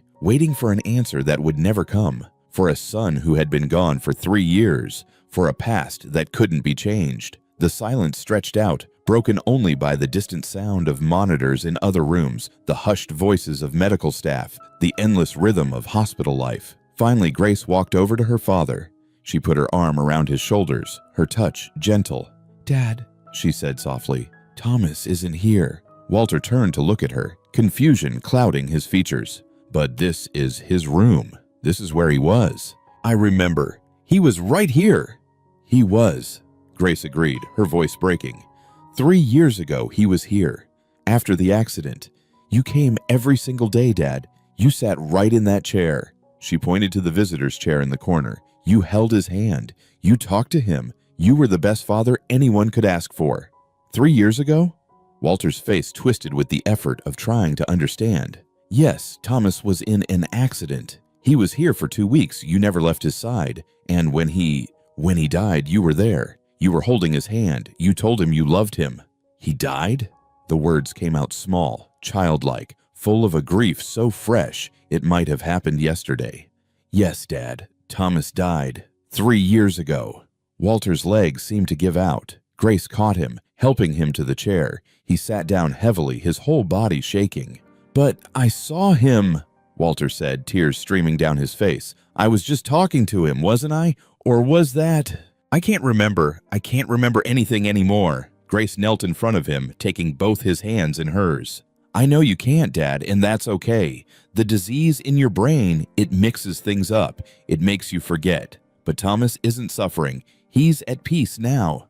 for an answer that would never come, for a son who had been gone for 3 years, for a past that couldn't be changed. The silence stretched out, broken only by the distant sound of monitors in other rooms, the hushed voices of medical staff, the endless rhythm of hospital life. Finally, Grace walked over to her father. She put her arm around his shoulders, her touch gentle. "Dad," she said softly, "Thomas isn't here." Walter turned to look at her, confusion clouding his features. "But this is his room. This is where he was. I remember. He was right here." "He was," Grace agreed, her voice breaking. 3 years ago, he was here. After the accident. You came every single day, Dad. You sat right in that chair. She pointed to the visitor's chair in the corner. You held his hand. You talked to him. You were the best father anyone could ask for. 3 years ago? Walter's face twisted with the effort of trying to understand. Yes, Thomas was in an accident. He was here for 2 weeks. You never left his side. And when he died, you were there. You were holding his hand. You told him you loved him. He died? The words came out small, childlike, full of a grief so fresh it might have happened yesterday. Yes, Dad, Thomas died 3 years ago. Walter's legs seemed to give out. Grace caught him, helping him to the chair. He sat down heavily, his whole body shaking. But I saw him, Walter said, tears streaming down his face. I was just talking to him, wasn't I? Or was that? I can't remember anything anymore. Grace knelt in front of him, taking both his hands in hers. I know you can't, Dad, and that's okay. The disease in your brain, it mixes things up. It makes you forget. But Thomas isn't suffering. He's at peace now.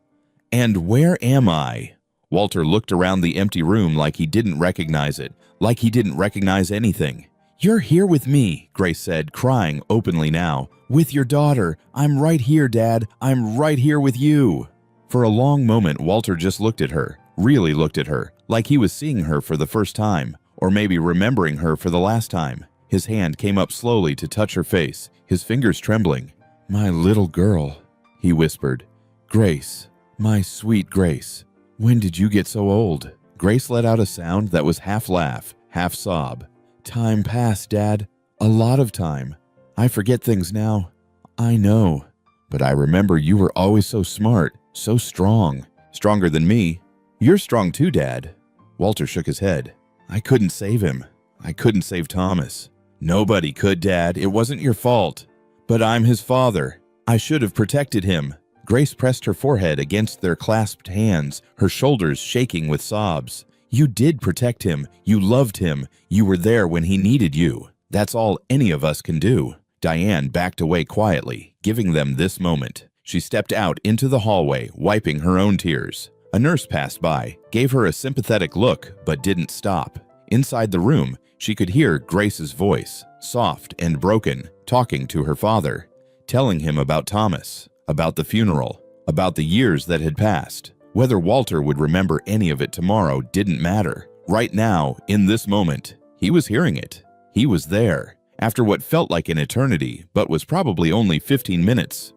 And where am I? Walter looked around the empty room like he didn't recognize it, like he didn't recognize anything. You're here with me, Grace said, crying openly now. With your daughter. I'm right here, Dad. I'm right here with you. For a long moment, Walter just looked at her, really looked at her, like he was seeing her for the first time, or maybe remembering her for the last time. His hand came up slowly to touch her face, his fingers trembling. My little girl, he whispered. Grace, my sweet Grace. When did you get so old? Grace let out a sound that was half laugh, half sob. Time passed, Dad. A lot of time. I forget things now. I know. But I remember you were always so smart, so strong. Stronger than me. You're strong too, Dad. Walter shook his head. I couldn't save him. I couldn't save Thomas. Nobody could, Dad. It wasn't your fault. But I'm his father. I should have protected him. Grace pressed her forehead against their clasped hands, her shoulders shaking with sobs. You did protect him. You loved him. You were there when he needed you. That's all any of us can do. Diane backed away quietly, giving them this moment. She stepped out into the hallway, wiping her own tears. A nurse passed by, gave her a sympathetic look, but didn't stop. Inside the room, she could hear Grace's voice, soft and broken, talking to her father, telling him about Thomas, about the funeral, about the years that had passed. Whether Walter would remember any of it tomorrow didn't matter. Right now, in this moment, he was hearing it. He was there, after what felt like an eternity, but was probably only 15 minutes.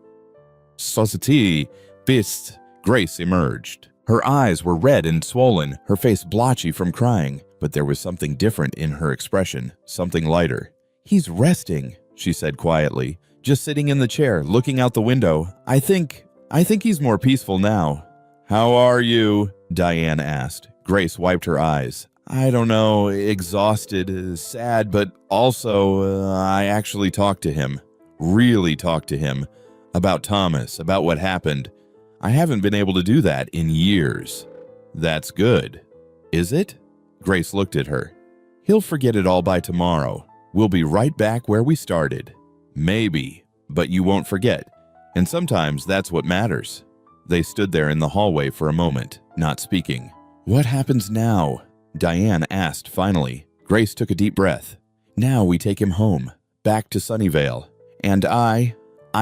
Society, bist, Grace emerged. Her eyes were red and swollen, her face blotchy from crying, but there was something different in her expression, something lighter. He's resting, she said quietly, just sitting in the chair, looking out the window. I think he's more peaceful now. How are you? Diane asked. Grace wiped her eyes. I don't know, exhausted, sad, but also I actually talked to him. Really talked to him. About Thomas, about what happened. I haven't been able to do that in years. That's good. Is it? Grace looked at her. He'll forget it all by tomorrow. We'll be right back where we started. Maybe, but you won't forget. And sometimes that's what matters. They stood there in the hallway for a moment, not speaking. What happens now? Diane asked finally. Grace took a deep breath. Now we take him home, back to Sunnyvale. And I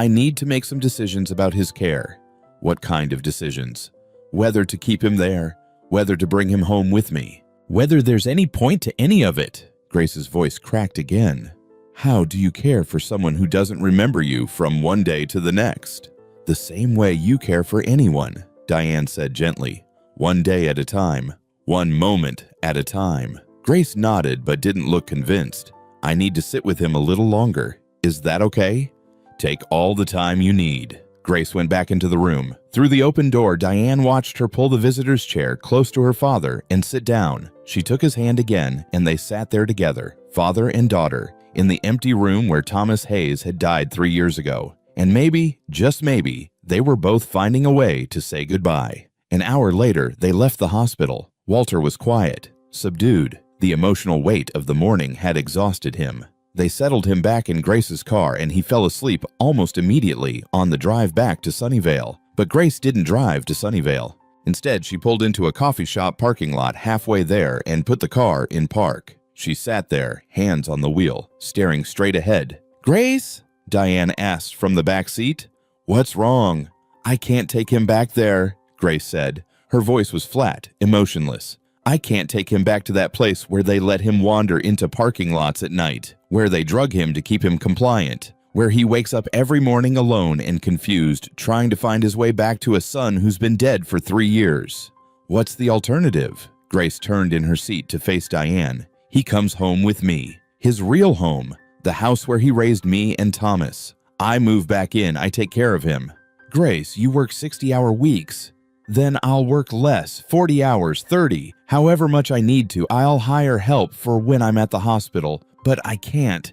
need to make some decisions about his care. What kind of decisions? Whether to keep him there, whether to bring him home with me, whether there's any point to any of it. Grace's voice cracked again. How do you care for someone who doesn't remember you from one day to the next? The same way you care for anyone, Diane said gently. One day at a time, one moment at a time. Grace nodded but didn't look convinced. I need to sit with him a little longer. Is that okay? Take all the time you need. Grace went back into the room. Through the open door, Diane watched her pull the visitor's chair close to her father and sit down. She took his hand again, and they sat there together, father and daughter, in the empty room where Thomas Hayes had died 3 years ago. And maybe, just maybe, they were both finding a way to say goodbye. An hour later, they left the hospital. Walter was quiet, subdued. The emotional weight of the morning had exhausted him. They settled him back in Grace's car and he fell asleep almost immediately on the drive back to Sunnyvale. But Grace didn't drive to Sunnyvale. Instead, she pulled into a coffee shop parking lot halfway there and put the car in park. She sat there, hands on the wheel, staring straight ahead. Grace? Diane asked from the back seat. What's wrong? I can't take him back there, Grace said. Her voice was flat, emotionless. I can't take him back to that place where they let him wander into parking lots at night, where they drug him to keep him compliant, where he wakes up every morning alone and confused, trying to find his way back to a son who's been dead for 3 years. What's the alternative? Grace turned in her seat to face Diane. He comes home with me, his real home, the house where he raised me and Thomas. I move back in, I take care of him. Grace, you work 60-hour weeks. Then I'll work less, 40 hours, 30, however much I need to. I'll hire help for when I'm at the hospital, but I can't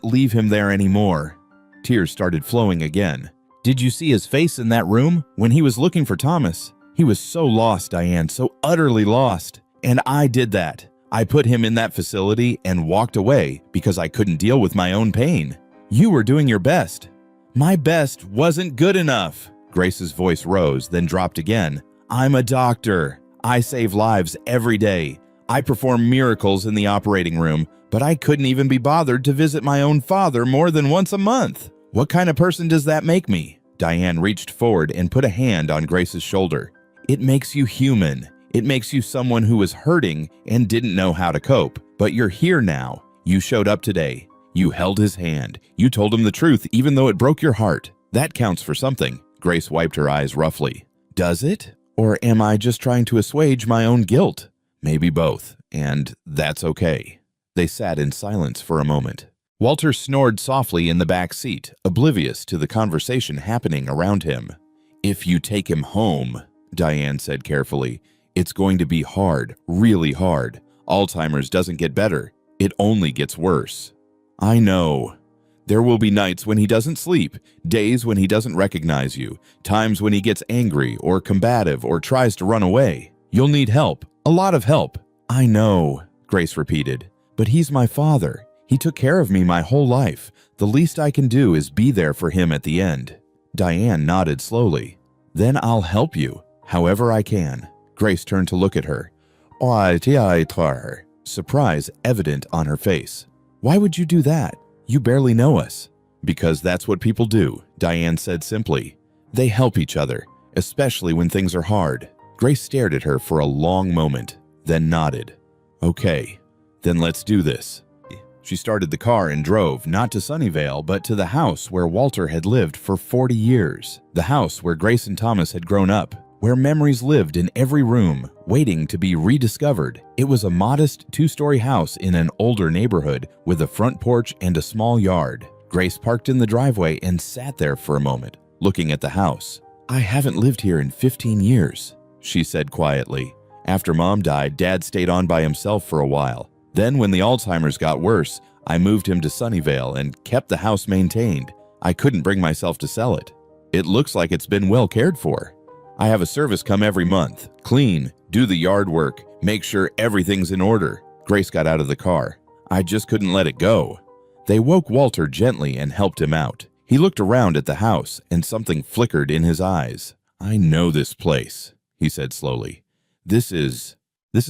leave him there anymore. Tears started flowing again. Did you see his face in that room when he was looking for Thomas? He was so lost, Diane, so utterly lost. And I did that. I put him in that facility and walked away because I couldn't deal with my own pain. You were doing your best. My best wasn't good enough. Grace's voice rose, then dropped again. I'm a doctor. I save lives every day. I perform miracles in the operating room, but I couldn't even be bothered to visit my own father more than once a month. What kind of person does that make me? Diane reached forward and put a hand on Grace's shoulder. It makes you human. It makes you someone who was hurting and didn't know how to cope. But you're here now. You showed up today. You held his hand. You told him the truth even though it broke your heart. That counts for something. Grace wiped her eyes roughly. Does it? Or am I just trying to assuage my own guilt? Maybe both, and that's okay. They sat in silence for a moment. Walter snored softly in the back seat, oblivious to the conversation happening around him. If you take him home, Diane said carefully, it's going to be hard, really hard. Alzheimer's doesn't get better. It only gets worse. I know. There will be nights when he doesn't sleep, days when he doesn't recognize you, times when he gets angry or combative or tries to run away. You'll need help, a lot of help. I know, Grace repeated, but he's my father. He took care of me my whole life. The least I can do is be there for him at the end. Diane nodded slowly. Then I'll help you, however I can. Grace turned to look at her. Surprise evident on her face. Why would you do that? You barely know us. Because that's what people do, Diane said simply. They help each other, especially when things are hard. Grace stared at her for a long moment, then nodded. Okay, then let's do this. She started the car and drove, not to Sunnyvale, but to the house where Walter had lived for 40 years. The house where Grace and Thomas had grown up, where memories lived in every room, waiting to be rediscovered. It was a modest two-story house in an older neighborhood with a front porch and a small yard. Grace parked in the driveway and sat there for a moment, looking at the house. I haven't lived here in 15 years, she said quietly. After Mom died, Dad stayed on by himself for a while. Then when the Alzheimer's got worse, I moved him to Sunnyvale and kept the house maintained. I couldn't bring myself to sell it. It looks like it's been well cared for. I have a service come every month, clean, do the yard work, make sure everything's in order. Grace got out of the car. I just couldn't let it go. They woke Walter gently and helped him out. He looked around at the house and something flickered in his eyes. I know this place, he said slowly. This is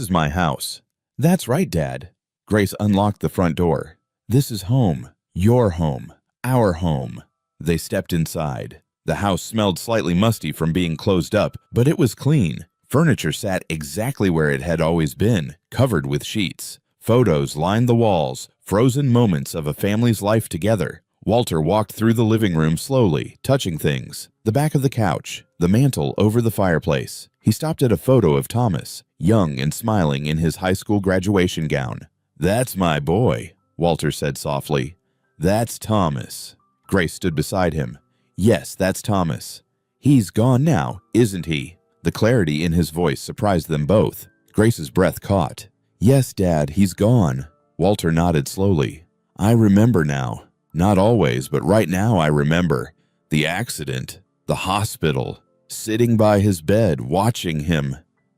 my house. That's right, Dad. Grace unlocked the front door. This is home. Your home. Our home. They stepped inside. The house smelled slightly musty from being closed up, but it was clean. Furniture sat exactly where it had always been, covered with sheets. Photos lined the walls, frozen moments of a family's life together. Walter walked through the living room slowly, touching things. The back of the couch, the mantel over the fireplace. He stopped at a photo of Thomas, young and smiling in his high school graduation gown. That's my boy, Walter said softly. That's Thomas. Grace stood beside him. Yes, that's Thomas. He's gone now, isn't he? The clarity in his voice surprised them both. Grace's breath caught. Yes, Dad, he's gone. Walter nodded slowly. I remember now. Not always, but right now I remember. The accident, the hospital, sitting by his bed, watching him.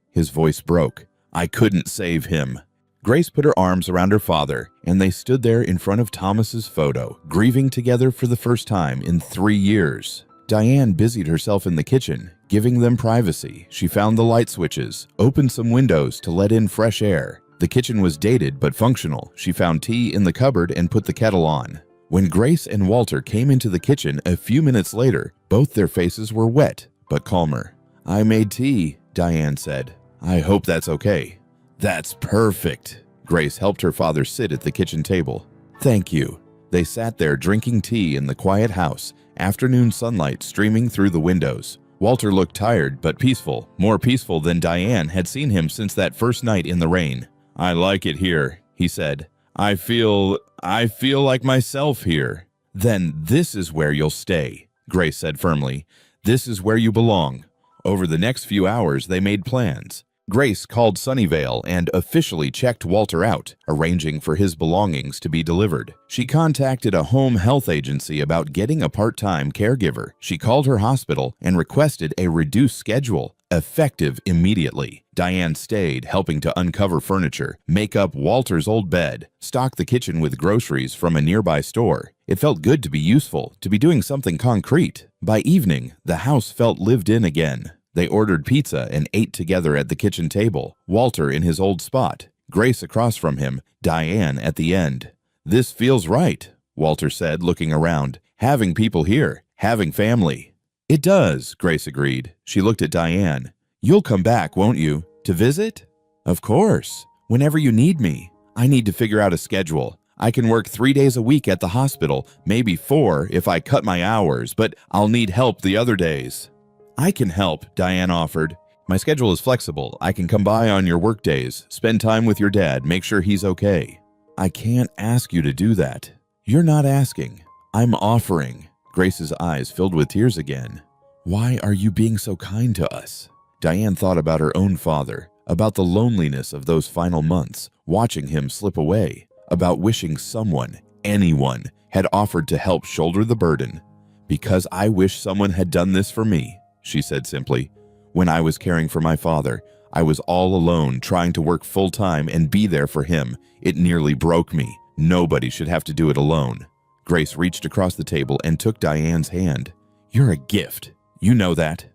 His voice broke. I couldn't save him. Grace put her arms around her father, and they stood there in front of Thomas's photo, grieving together for the first time in 3 years. Diane busied herself in the kitchen, giving them privacy. She found the light switches, opened some windows to let in fresh air. The kitchen was dated but functional. She found tea in the cupboard and put the kettle on. When Grace and Walter came into the kitchen a few minutes later, both their faces were wet, but calmer. I made tea, Diane said. I hope that's okay. That's perfect. Grace helped her father sit at the kitchen table. Thank you. They sat there drinking tea in the quiet house, afternoon sunlight streaming through the windows. Walter looked tired but peaceful, more peaceful than Diane had seen him since that first night in the rain. I like it here, he said. I feel like myself here. Then this is where you'll stay, Grace said firmly. This is where you belong. Over the next few hours, they made plans. Grace called Sunnyvale and officially checked Walter out, arranging for his belongings to be delivered. She contacted a home health agency about getting a part-time caregiver. She called her hospital and requested a reduced schedule. Effective immediately. Diane stayed, helping to uncover furniture, make up Walter's old bed, stock the kitchen with groceries from a nearby store. It felt good to be useful, to be doing something concrete. By evening, the house felt lived in again. They ordered pizza and ate together at the kitchen table, Walter in his old spot, Grace across from him, Diane at the end. "This feels right," Walter said, looking around. "Having people here, having family." "It does," Grace agreed. She looked at Diane. "You'll come back, won't you? To visit?" "Of course. Whenever you need me. I need to figure out a schedule. I can work 3 days a week at the hospital, maybe 4 if I cut my hours, but I'll need help the other days." "I can help," Diane offered. "My schedule is flexible. I can come by on your work days, spend time with your dad, make sure he's okay." "I can't ask you to do that." "You're not asking. I'm offering." Grace's eyes filled with tears again. "Why are you being so kind to us?" Diane thought about her own father, about the loneliness of those final months, watching him slip away, about wishing someone, anyone, had offered to help shoulder the burden. "Because I wish someone had done this for me," she said simply. "When I was caring for my father, I was all alone trying to work full-time and be there for him. It nearly broke me. Nobody should have to do it alone." Grace reached across the table and took Diane's hand. "You're a gift. You know that."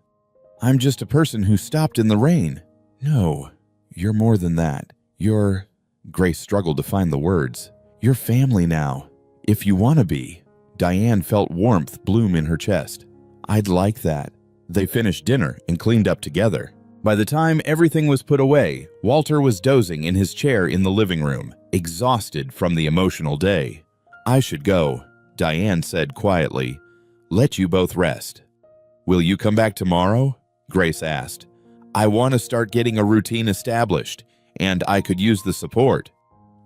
"I'm just a person who stopped in the rain." "No, you're more than that. You're—" Grace struggled to find the words. "You're family now. If you want to be." Diane felt warmth bloom in her chest. "I'd like that." They finished dinner and cleaned up together. By the time everything was put away, Walter was dozing in his chair in the living room, exhausted from the emotional day. "I should go," Diane said quietly. "Let you both rest." "Will you come back tomorrow?" Grace asked. "I want to start getting a routine established, and I could use the support."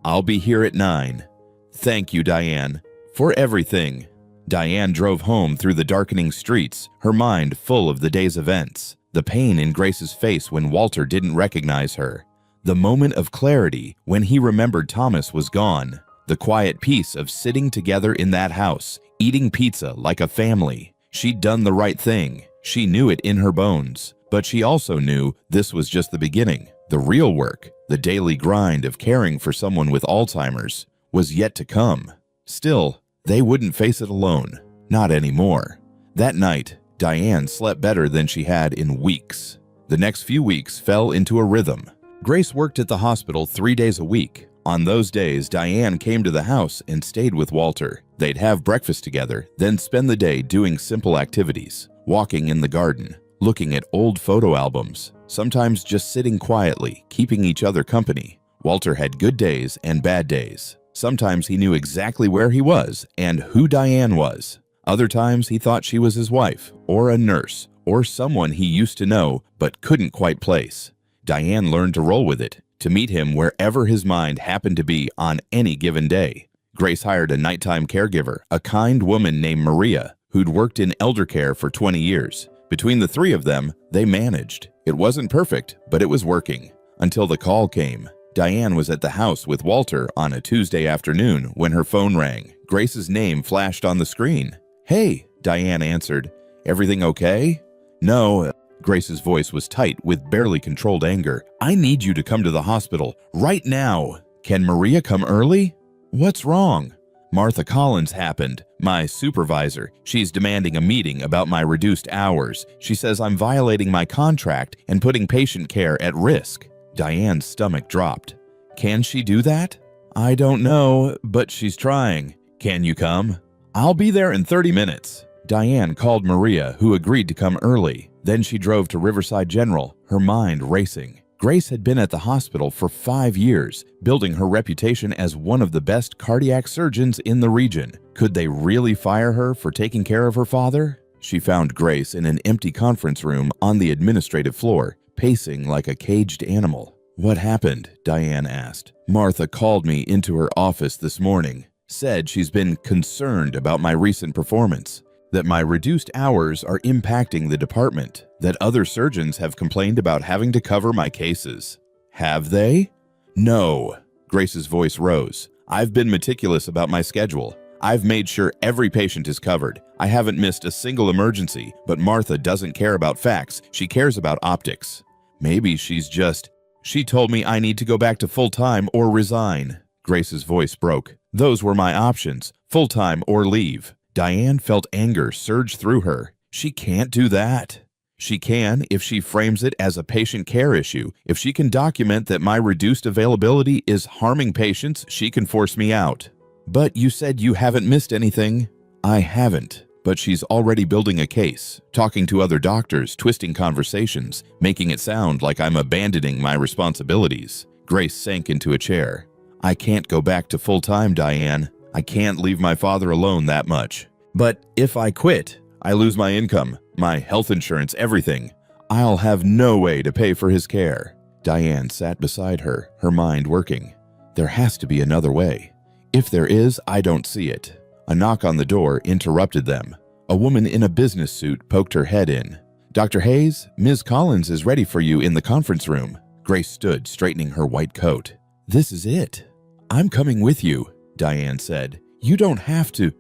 "I'll be here at 9. "Thank you, Diane, for everything." Diane drove home through the darkening streets, her mind full of the day's events, the pain in Grace's face when Walter didn't recognize her, the moment of clarity when he remembered Thomas was gone, the quiet peace of sitting together in that house, eating pizza like a family. She'd done the right thing. She knew it in her bones, but she also knew this was just the beginning. The real work, the daily grind of caring for someone with Alzheimer's, was yet to come. Still, they wouldn't face it alone. Not anymore. That night, Diane slept better than she had in weeks. The next few weeks fell into a rhythm. Grace worked at the hospital 3 days a week. On those days, Diane came to the house and stayed with Walter. They'd have breakfast together, then spend the day doing simple activities, walking in the garden, looking at old photo albums, sometimes just sitting quietly, keeping each other company. Walter had good days and bad days. Sometimes he knew exactly where he was and who Diane was. Other times he thought she was his wife, or a nurse, or someone he used to know but couldn't quite place. Diane learned to roll with it, to meet him wherever his mind happened to be on any given day. Grace hired a nighttime caregiver, a kind woman named Maria, who'd worked in elder care for 20 years. Between the three of them, they managed. It wasn't perfect, but it was working. Until the call came. Diane was at the house with Walter on a Tuesday afternoon when her phone rang. Grace's name flashed on the screen. "Hey," Diane answered. "Everything okay?" "No." Grace's voice was tight with barely controlled anger. "I need you to come to the hospital right now." "Can Maria come early?" "What's wrong?" "Martha Collins happened. My supervisor. She's demanding a meeting about my reduced hours. She says I'm violating my contract and putting patient care at risk." Diane's stomach dropped. "Can she do that?" "I don't know, but she's trying." "Can you come?" "I'll be there in 30 minutes." Diane called Maria, who agreed to come early. Then she drove to Riverside General, her mind racing. Grace had been at the hospital for 5 years, building her reputation as one of the best cardiac surgeons in the region. Could they really fire her for taking care of her father? She found Grace in an empty conference room on the administrative floor, pacing like a caged animal. "What happened?" Diane asked. "Martha called me into her office this morning. Said she's been concerned about my recent performance, that my reduced hours are impacting the department, that other surgeons have complained about having to cover my cases." "Have they?" "No." Grace's voice rose. "I've been meticulous about my schedule. I've made sure every patient is covered. I haven't missed a single emergency, but Martha doesn't care about facts. She cares about optics. Maybe she's just... She told me I need to go back to full-time or resign. Grace's voice broke. Those were my options, full-time or leave. Diane felt anger surge through her. She can't do that. She can if she frames it as a patient care issue. If she can document that my reduced availability is harming patients, she can force me out. But you said you haven't missed anything. I haven't. But she's already building a case, talking to other doctors, twisting conversations, making it sound like I'm abandoning my responsibilities. Grace sank into a chair. I can't go back to full-time, Diane. I can't leave my father alone that much. But if I quit, I lose my income, my health insurance, everything. I'll have no way to pay for his care. Diane sat beside her, her mind working. There has to be another way. If there is, I don't see it. A knock on the door interrupted them. A woman in a business suit poked her head in. Dr. Hayes, Ms. Collins is ready for you in the conference room. Grace stood, straightening her white coat. This is it. I'm coming with you, Diane said. You don't have to.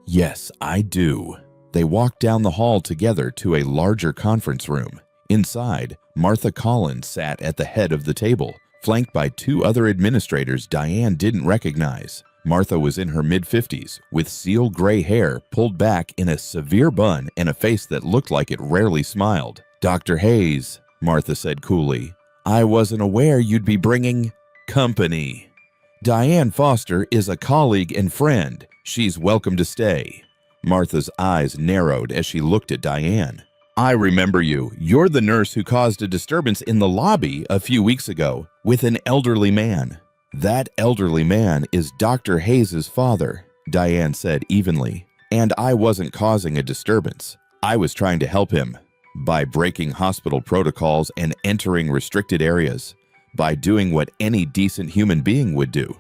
Yes, I do. They walked down the hall together to a larger conference room. Inside, Martha Collins sat at the head of the table, flanked by two other administrators Diane didn't recognize. Martha was in her mid-50s, with seal gray hair pulled back in a severe bun and a face that looked like it rarely smiled. Dr. Hayes, Martha said coolly, I wasn't aware you'd be bringing company. Diane Foster is a colleague and friend. She's welcome to stay. Martha's eyes narrowed as she looked at Diane. I remember you. You're the nurse who caused a disturbance in the lobby a few weeks ago with an elderly man. That elderly man is Dr. Hayes' father, Diane said evenly. And I wasn't causing a disturbance. I was trying to help him by breaking hospital protocols and entering restricted areas, by doing what any decent human being would do.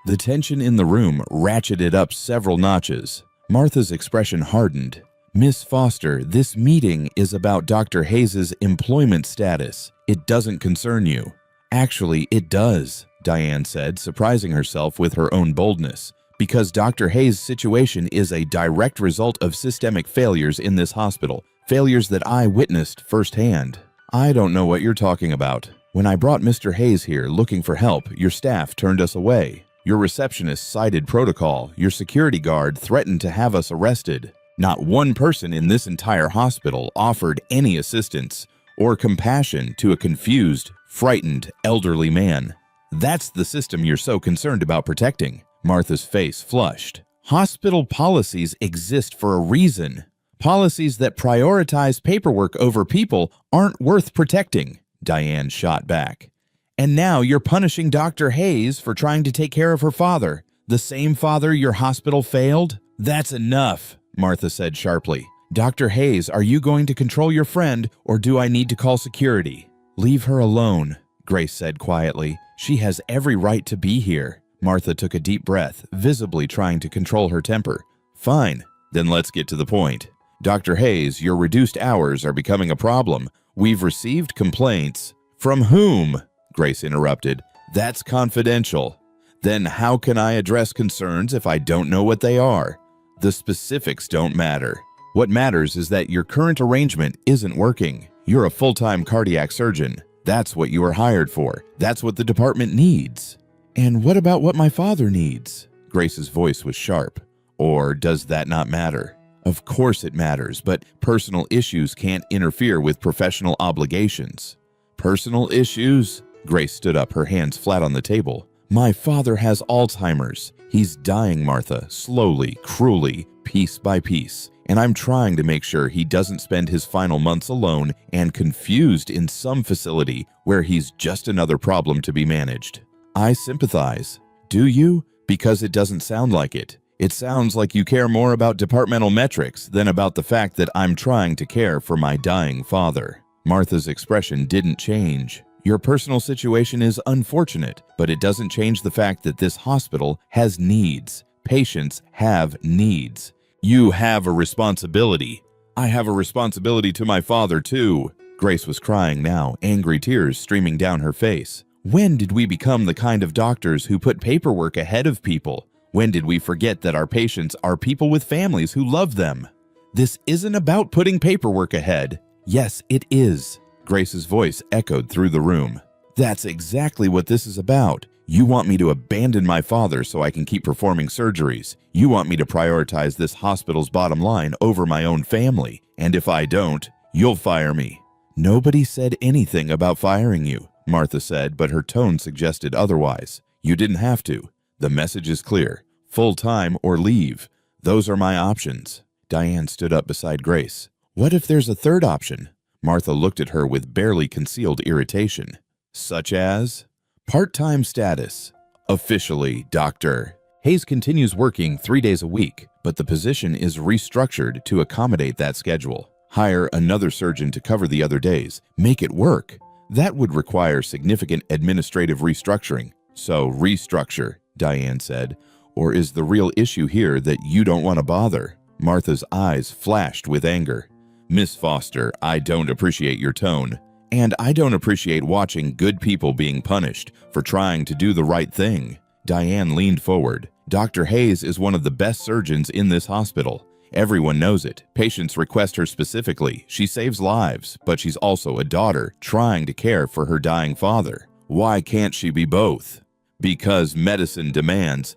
The tension in the room ratcheted up several notches. Martha's expression hardened. Miss Foster, this meeting is about Dr. Hayes' employment status. It doesn't concern you. Actually, it does, Diane said, surprising herself with her own boldness, because Dr. Hayes' situation is a direct result of systemic failures in this hospital, failures that I witnessed firsthand. I don't know what you're talking about. When I brought Mr. Hayes here looking for help, your staff turned us away. Your receptionist cited protocol. Your security guard threatened to have us arrested. Not one person in this entire hospital offered any assistance or compassion to a confused, frightened, elderly man. That's the system you're so concerned about protecting. Martha's face flushed. Hospital policies exist for a reason. Policies that prioritize paperwork over people aren't worth protecting, Diane shot back. And now you're punishing Dr. Hayes for trying to take care of her father, the same father your hospital failed? That's enough, Martha said sharply. Dr. Hayes, are you going to control your friend, or do I need to call security? Leave her alone, Grace said quietly. She has every right to be here. Martha took a deep breath, visibly trying to control her temper. Fine, then let's get to the point. Dr. Hayes, your reduced hours are becoming a problem. We've received complaints. From whom? Grace interrupted. That's confidential. Then how can I address concerns if I don't know what they are? The specifics don't matter. What matters is that your current arrangement isn't working. You're a full-time cardiac surgeon. That's what you were hired for. That's what the department needs. And what about what my father needs? Grace's voice was sharp. Or does that not matter? Of course it matters, but personal issues can't interfere with professional obligations. Personal issues? Grace stood up, her hands flat on the table. My father has Alzheimer's. He's dying, Martha, slowly, cruelly, piece by piece. And I'm trying to make sure he doesn't spend his final months alone and confused in some facility where he's just another problem to be managed. I sympathize. Do you? Because it doesn't sound like it. It sounds like you care more about departmental metrics than about the fact that I'm trying to care for my dying father. Martha's expression didn't change. Your personal situation is unfortunate, but it doesn't change the fact that this hospital has needs. Patients have needs. You have a responsibility. I have a responsibility to my father, too. Grace was crying now, angry tears streaming down her face. When did we become the kind of doctors who put paperwork ahead of people? When did we forget that our patients are people with families who love them? This isn't about putting paperwork ahead. Yes, it is. Grace's voice echoed through the room. That's exactly what this is about. You want me to abandon my father so I can keep performing surgeries. You want me to prioritize this hospital's bottom line over my own family. And if I don't, you'll fire me. Nobody said anything about firing you, Martha said, but her tone suggested otherwise. You didn't have to. The message is clear. Full-time or leave. Those are my options. Diane stood up beside Grace. What if there's a third option? Martha looked at her with barely concealed irritation. Such as? Part-time status. Officially, Dr. Hayes continues working 3 days a week, but the position is restructured to accommodate that schedule. Hire another surgeon to cover the other days. Make it work. That would require significant administrative restructuring. So restructure, Diane said. Or is the real issue here that you don't want to bother? Martha's eyes flashed with anger. Miss Foster, I don't appreciate your tone. And I don't appreciate watching good people being punished for trying to do the right thing. Diane leaned forward. Dr. Hayes is one of the best surgeons in this hospital. Everyone knows it. Patients request her specifically. She saves lives, but she's also a daughter trying to care for her dying father. Why can't she be both? Because medicine demands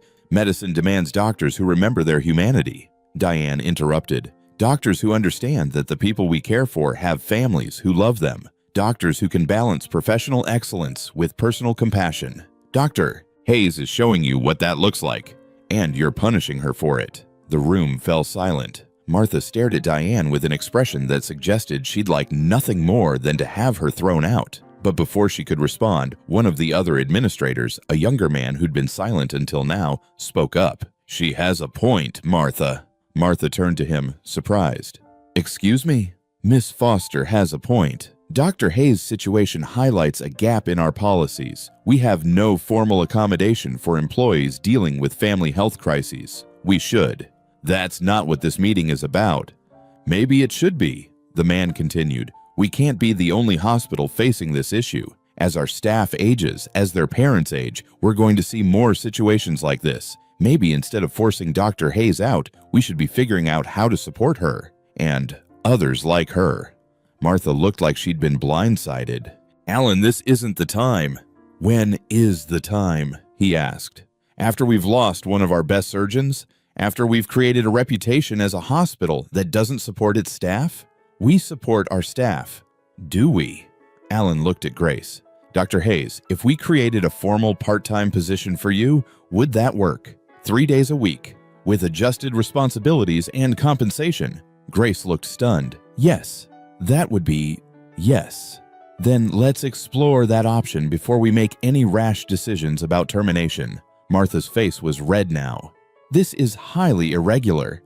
doctors who remember their humanity. Diane interrupted. Doctors who understand that the people we care for have families who love them. Doctors who can balance professional excellence with personal compassion. Dr. Hayes is showing you what that looks like, and you're punishing her for it. The room fell silent. Martha stared at Diane with an expression that suggested she'd like nothing more than to have her thrown out. But before she could respond, one of the other administrators, a younger man who'd been silent until now, spoke up. She has a point, Martha. Martha turned to him, surprised. Excuse me? Miss Foster has a point. Dr. Hayes' situation highlights a gap in our policies. We have no formal accommodation for employees dealing with family health crises. We should. That's not what this meeting is about. Maybe it should be, the man continued. We can't be the only hospital facing this issue. As our staff ages, as their parents age, we're going to see more situations like this. Maybe instead of forcing Dr. Hayes out, we should be figuring out how to support her and others like her. Martha looked like she'd been blindsided. Alan, this isn't the time. When is the time? He asked. After we've lost one of our best surgeons? After we've created a reputation as a hospital that doesn't support its staff? We support our staff. Do we? Alan looked at Grace. Dr. Hayes, if we created a formal part-time position for you, would that work? 3 days a week, with adjusted responsibilities and compensation. Grace looked stunned. Yes. That would be yes. Then let's explore that option before we make any rash decisions about termination. Martha's face was red now. This is highly irregular.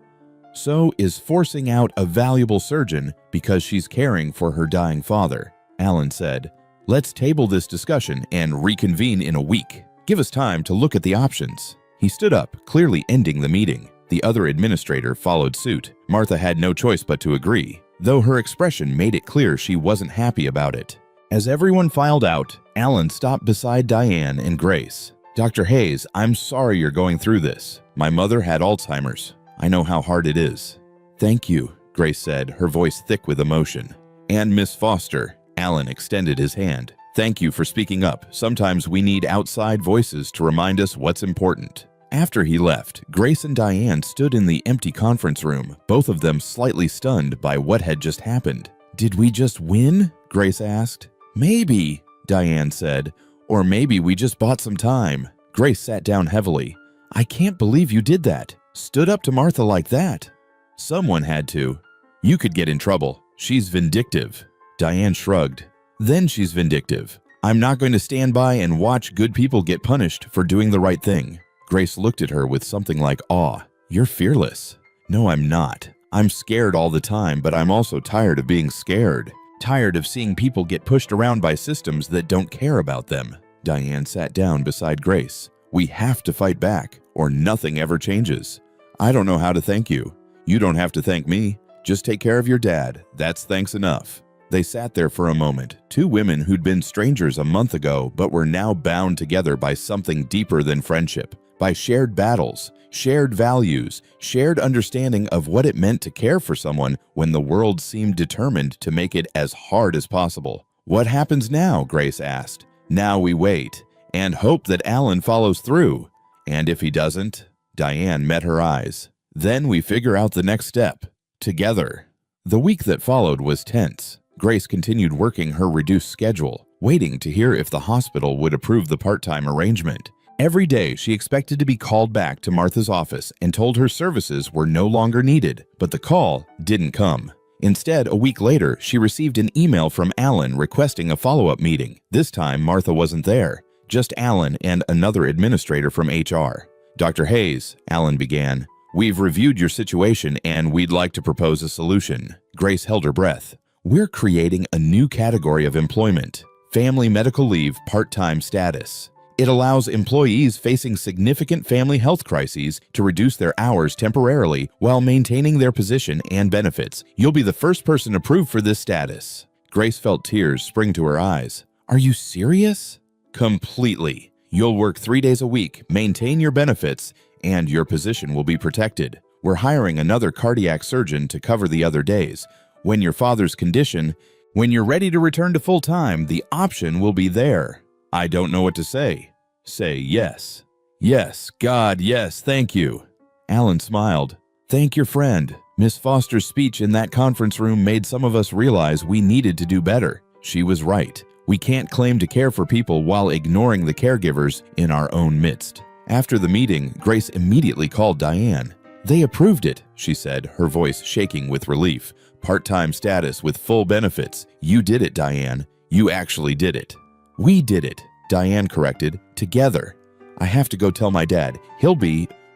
So is forcing out a valuable surgeon because she's caring for her dying father. Alan said, let's table this discussion and reconvene in a week. Give us time to look at the options. He stood up, clearly ending the meeting. The other administrator followed suit. Martha had no choice but to agree, though her expression made it clear she wasn't happy about it. As everyone filed out, Alan stopped beside Diane and Grace. Dr. Hayes, I'm sorry you're going through this. My mother had Alzheimer's. I know how hard it is. Thank you, Grace said, her voice thick with emotion. And Miss Foster, Alan extended his hand. Thank you for speaking up. Sometimes we need outside voices to remind us what's important. After he left, Grace and Diane stood in the empty conference room, both of them slightly stunned by what had just happened. Did we just win? Grace asked. Maybe, Diane said. Or maybe we just bought some time. Grace sat down heavily. I can't believe you did that. Stood up to Martha like that. Someone had to. You could get in trouble. She's vindictive. Diane shrugged. Then she's vindictive. I'm not going to stand by and watch good people get punished for doing the right thing. Grace looked at her with something like awe. You're fearless. No, I'm not. I'm scared all the time, but I'm also tired of being scared. Tired of seeing people get pushed around by systems that don't care about them. Diane sat down beside Grace. We have to fight back, or nothing ever changes. I don't know how to thank you. You don't have to thank me. Just take care of your dad. That's thanks enough. They sat there for a moment, two women who'd been strangers a month ago but were now bound together by something deeper than friendship. by shared battles, shared values, shared understanding of what it meant to care for someone when the world seemed determined to make it as hard as possible. "What happens now?" Grace asked. "Now we wait and hope that Alan follows through. And if he doesn't?" Diane met her eyes. "Then we figure out the next step. Together." The week that followed was tense. Grace continued working her reduced schedule, waiting to hear if the hospital would approve the part-time arrangement. Every day, she expected to be called back to Martha's office and told her services were no longer needed, but the call didn't come. Instead, a week later, she received an email from Alan requesting a follow-up meeting. This time, Martha wasn't there, just Alan and another administrator from HR. "Dr. Hayes," Alan began, "we've reviewed your situation and we'd like to propose a solution." Grace held her breath. "We're creating a new category of employment, family medical leave part-time status. It allows employees facing significant family health crises to reduce their hours temporarily while maintaining their position and benefits. You'll be the first person approved for this status." Grace felt tears spring to her eyes. "Are you serious?" "Completely. You'll work 3 days a week, maintain your benefits, and your position will be protected. We're hiring another cardiac surgeon to cover the other days. When your father's condition, when you're ready to return to full-time, the option will be there." "I don't know what to say." "Say yes." "Yes, God, yes, thank you." Alan smiled. "Thank your friend. Miss Foster's speech in that conference room made some of us realize we needed to do better. She was right. We can't claim to care for people while ignoring the caregivers in our own midst." After the meeting, Grace immediately called Diane. "They approved it," she said, her voice shaking with relief. "Part-time status with full benefits. You did it, Diane. You actually did it." "We did it," Diane corrected, "together. I have to go tell my dad.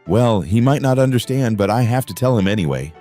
Well, he might not understand, but I have to tell him anyway."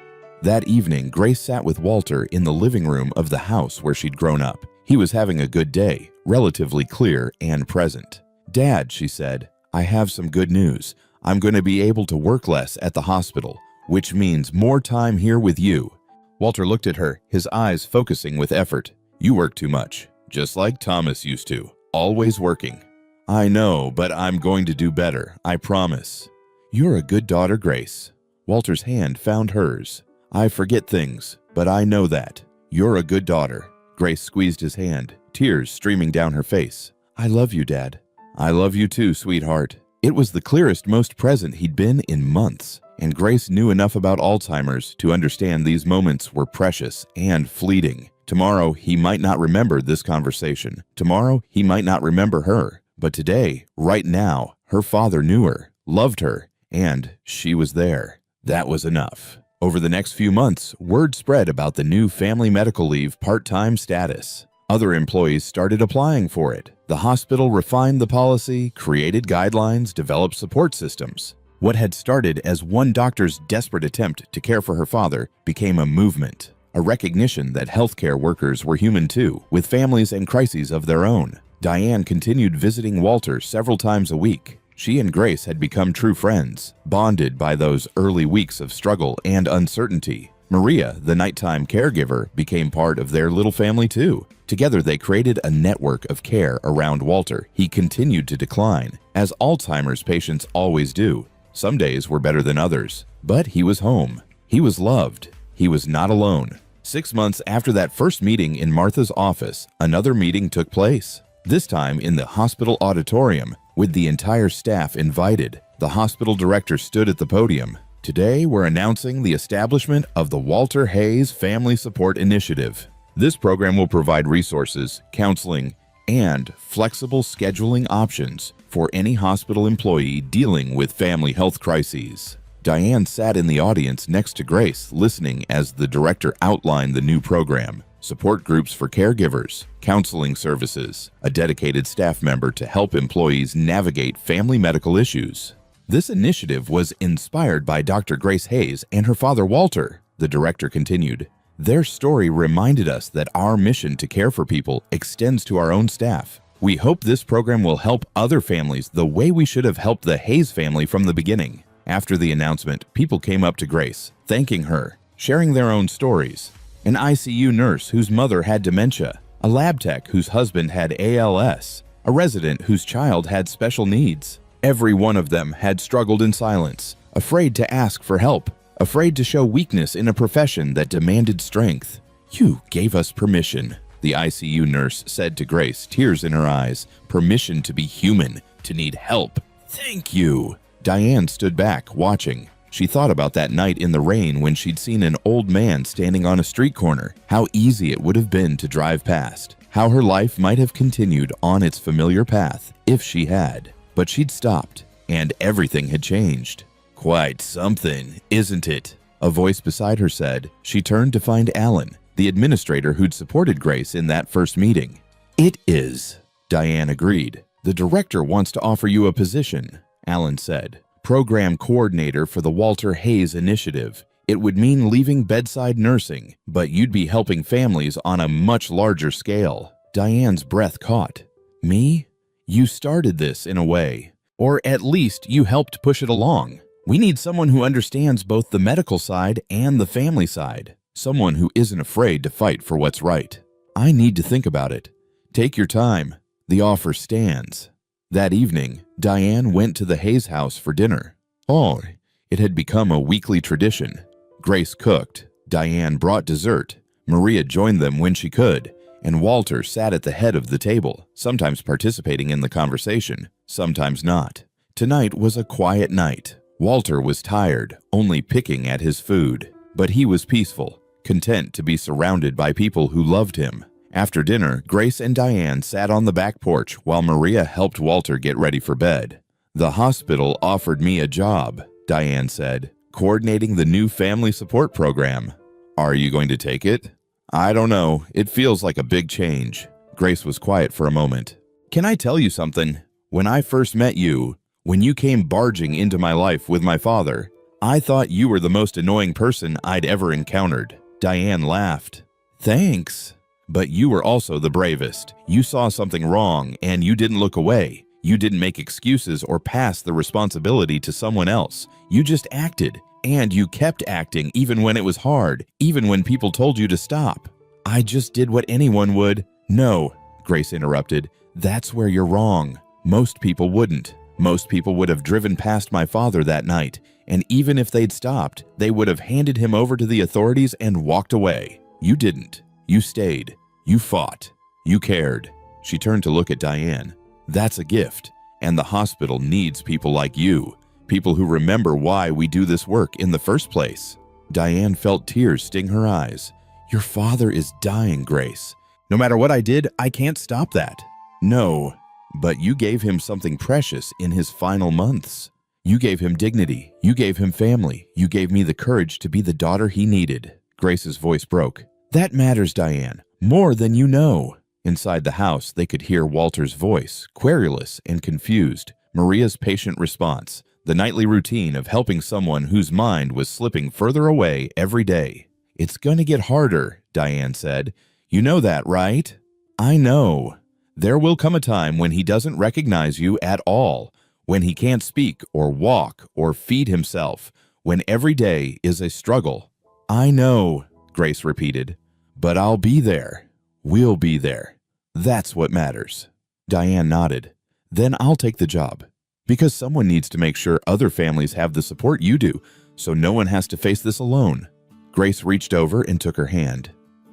That evening, Grace sat with Walter in the living room of the house where she'd grown up. He was having a good day, relatively clear and present. "Dad," she said, "I have some good news. I'm going to be able to work less at the hospital, which means more time here with you." Walter looked at her, his eyes focusing with effort. "You work too much, just like Thomas used to, always working." "I know, but I'm going to do better, I promise." "You're a good daughter, Grace." Walter's hand found hers. "I forget things, but I know that. You're a good daughter." Grace squeezed his hand, tears streaming down her face. "I love you, Dad." "I love you too, sweetheart." It was the clearest, most present he'd been in months, and Grace knew enough about Alzheimer's to understand these moments were precious and fleeting. Tomorrow, he might not remember this conversation. Tomorrow, he might not remember her. But today, right now, her father knew her, loved her, and she was there. That was enough. Over the next few months, word spread about the new family medical leave part-time status. Other employees started applying for it. The hospital refined the policy, created guidelines, developed support systems. What had started as one doctor's desperate attempt to care for her father became a movement, a recognition that healthcare workers were human too, with families and crises of their own. Diane continued visiting Walter several times a week. She and Grace had become true friends, bonded by those early weeks of struggle and uncertainty. Maria, the nighttime caregiver, became part of their little family too. Together they created a network of care around Walter. He continued to decline, as Alzheimer's patients always do. Some days were better than others, but he was home. He was loved. He was not alone. 6 months after that first meeting in Martha's office, another meeting took place. This time in the hospital auditorium, with the entire staff invited. The hospital director stood at the podium. "Today, we're announcing the establishment of the Walter Hayes Family Support Initiative. This program will provide resources, counseling, and flexible scheduling options for any hospital employee dealing with family health crises." Diane sat in the audience next to Grace, listening as the director outlined the new program. Support groups for caregivers, counseling services, a dedicated staff member to help employees navigate family medical issues. This initiative was inspired by Dr. Grace Hayes and her father Walter. The director continued, "Their story reminded us that our mission to care for people extends to our own staff. We hope this program will help other families the way we should have helped the Hayes family from the beginning." After the announcement, people came up to Grace, thanking her, sharing their own stories. An ICU nurse whose mother had dementia, a lab tech whose husband had ALS, a resident whose child had special needs. Every one of them had struggled in silence, afraid to ask for help, afraid to show weakness in a profession that demanded strength. "You gave us permission," the ICU nurse said to Grace, tears in her eyes. "Permission to be human, to need help. Thank you." Diane stood back, watching. She thought about that night in the rain when she'd seen an old man standing on a street corner, how easy it would have been to drive past, how her life might have continued on its familiar path if she had. But she'd stopped, and everything had changed. "Quite something, isn't it?" a voice beside her said. She turned to find Alan, the administrator who'd supported Grace in that first meeting. "It is," Diane agreed. "The director wants to offer you a position," Alan said. "Program coordinator for the Walter Hayes Initiative. It would mean leaving bedside nursing, but you'd be helping families on a much larger scale." Diane's breath caught. "Me? You started this in a way. Or at least you helped push it along. We need someone who understands both the medical side and the family side. Someone who isn't afraid to fight for what's right." "I need to think about it." "Take your time. The offer stands." That evening, Diane went to the Hayes house for dinner. Oh, it had become a weekly tradition. Grace cooked, Diane brought dessert, Maria joined them when she could, and Walter sat at the head of the table, sometimes participating in the conversation, sometimes not. Tonight was a quiet night. Walter was tired, only picking at his food, but he was peaceful, content to be surrounded by people who loved him. After dinner, Grace and Diane sat on the back porch while Maria helped Walter get ready for bed. "The hospital offered me a job," Diane said, "coordinating the new family support program. Are you going to take it?" "I don't know. It feels like a big change." Grace was quiet for a moment. "Can I tell you something? When I first met you, when you came barging into my life with my father, I thought you were the most annoying person I'd ever encountered." Diane laughed. "Thanks. But you were also the bravest. You saw something wrong and you didn't look away. You didn't make excuses or pass the responsibility to someone else. You just acted, and you kept acting even when it was hard, even when people told you to stop." "I just did what anyone would." "No," Grace interrupted. "That's where you're wrong. Most people wouldn't. Most people would have driven past my father that night, and even if they'd stopped, they would have handed him over to the authorities and walked away. You didn't. You stayed. You fought. You cared." She turned to look at Diane. "That's a gift, and the hospital needs people like you, people who remember why we do this work in the first place." Diane felt tears sting her eyes. "Your father is dying, Grace. No matter what I did, I can't stop that." "No, but you gave him something precious in his final months. You gave him dignity. You gave him family. You gave me the courage to be the daughter he needed." Grace's voice broke. "That matters, Diane, more than you know." Inside the house, they could hear Walter's voice, querulous and confused, Maria's patient response, the nightly routine of helping someone whose mind was slipping further away every day. "It's gonna get harder," Diane said. "You know that, right?" "I know. There will come a time when he doesn't recognize you at all, when he can't speak or walk or feed himself, when every day is a struggle." "I know," Grace repeated, "but I'll be there. We'll be there. That's what matters." Diane nodded. "Then I'll take the job, because someone needs to make sure other families have the support you do, so no one has to face this alone." Grace reached over and took her hand.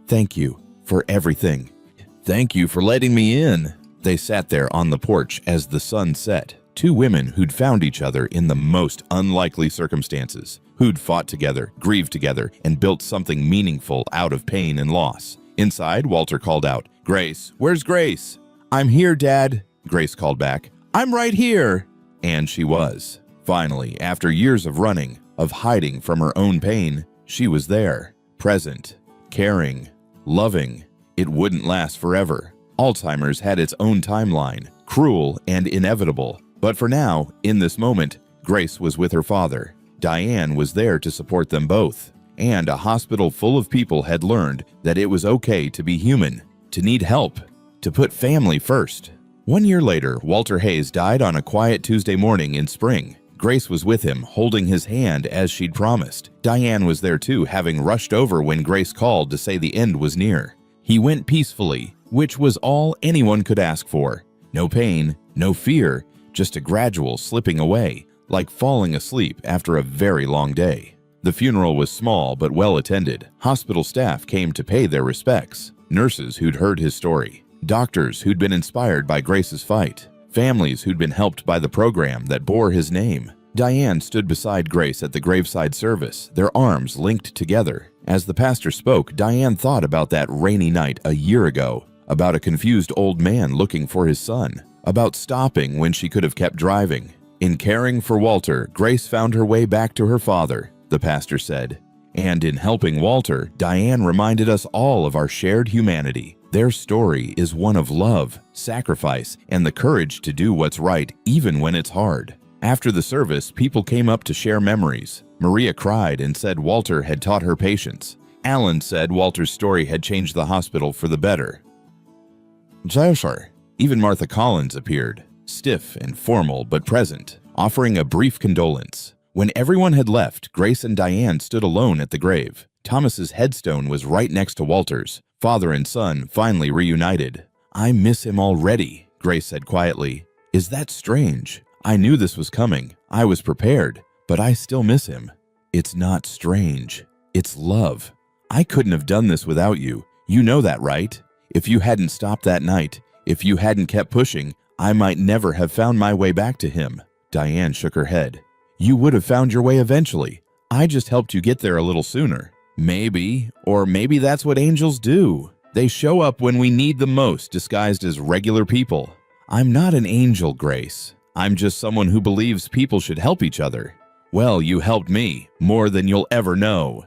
"Thank you for everything." "Thank you for letting me in." They sat there on the porch as the sun set, two women who'd found each other in the most unlikely circumstances, who'd fought together, grieved together, and built something meaningful out of pain and loss. Inside, Walter called out, "Grace, where's Grace?" "I'm here, Dad," Grace called back. "I'm right here." And she was. Finally, after years of running, of hiding from her own pain, she was there, present, caring, loving. It wouldn't last forever. Alzheimer's had its own timeline, cruel and inevitable. But for now, in this moment, Grace was with her father. Diane was there to support them both. And a hospital full of people had learned that it was okay to be human, to need help, to put family first. 1 year later, Walter Hayes died on a quiet Tuesday morning in spring. Grace was with him, holding his hand as she'd promised. Diane was there too, having rushed over when Grace called to say the end was near. He went peacefully, which was all anyone could ask for. No pain, no fear, just a gradual slipping away, like falling asleep after a very long day. The funeral was small but well attended. Hospital staff came to pay their respects. Nurses who'd heard his story. Doctors who'd been inspired by Grace's fight. Families who'd been helped by the program that bore his name. Diane stood beside Grace at the graveside service, their arms linked together. As the pastor spoke, Diane thought about that rainy night a year ago, about a confused old man looking for his son, about stopping when she could have kept driving. In caring for Walter, Grace found her way back to her father, the pastor said. And in helping Walter, Diane reminded us all of our shared humanity. Their story is one of love, sacrifice, and the courage to do what's right even when it's hard. After the service, people came up to share memories. Maria cried and said Walter had taught her patience. Alan said Walter's story had changed the hospital for the better. Joshua. Even Martha Collins appeared, stiff and formal but present, offering a brief condolence. When everyone had left, Grace and Diane stood alone at the grave. Thomas's headstone was right next to Walter's. Father and son finally reunited. I miss him already, Grace said quietly. Is that strange? I knew this was coming. I was prepared, but I still miss him. It's not strange. It's love. I couldn't have done this without you. You know that, right? If you hadn't stopped that night, if you hadn't kept pushing, I might never have found my way back to him. Diane shook her head. You would have found your way eventually. I just helped you get there a little sooner. Maybe, or maybe that's what angels do. They show up when we need them most, disguised as regular people. I'm not an angel, Grace. I'm just someone who believes people should help each other. Well, you helped me, more than you'll ever know.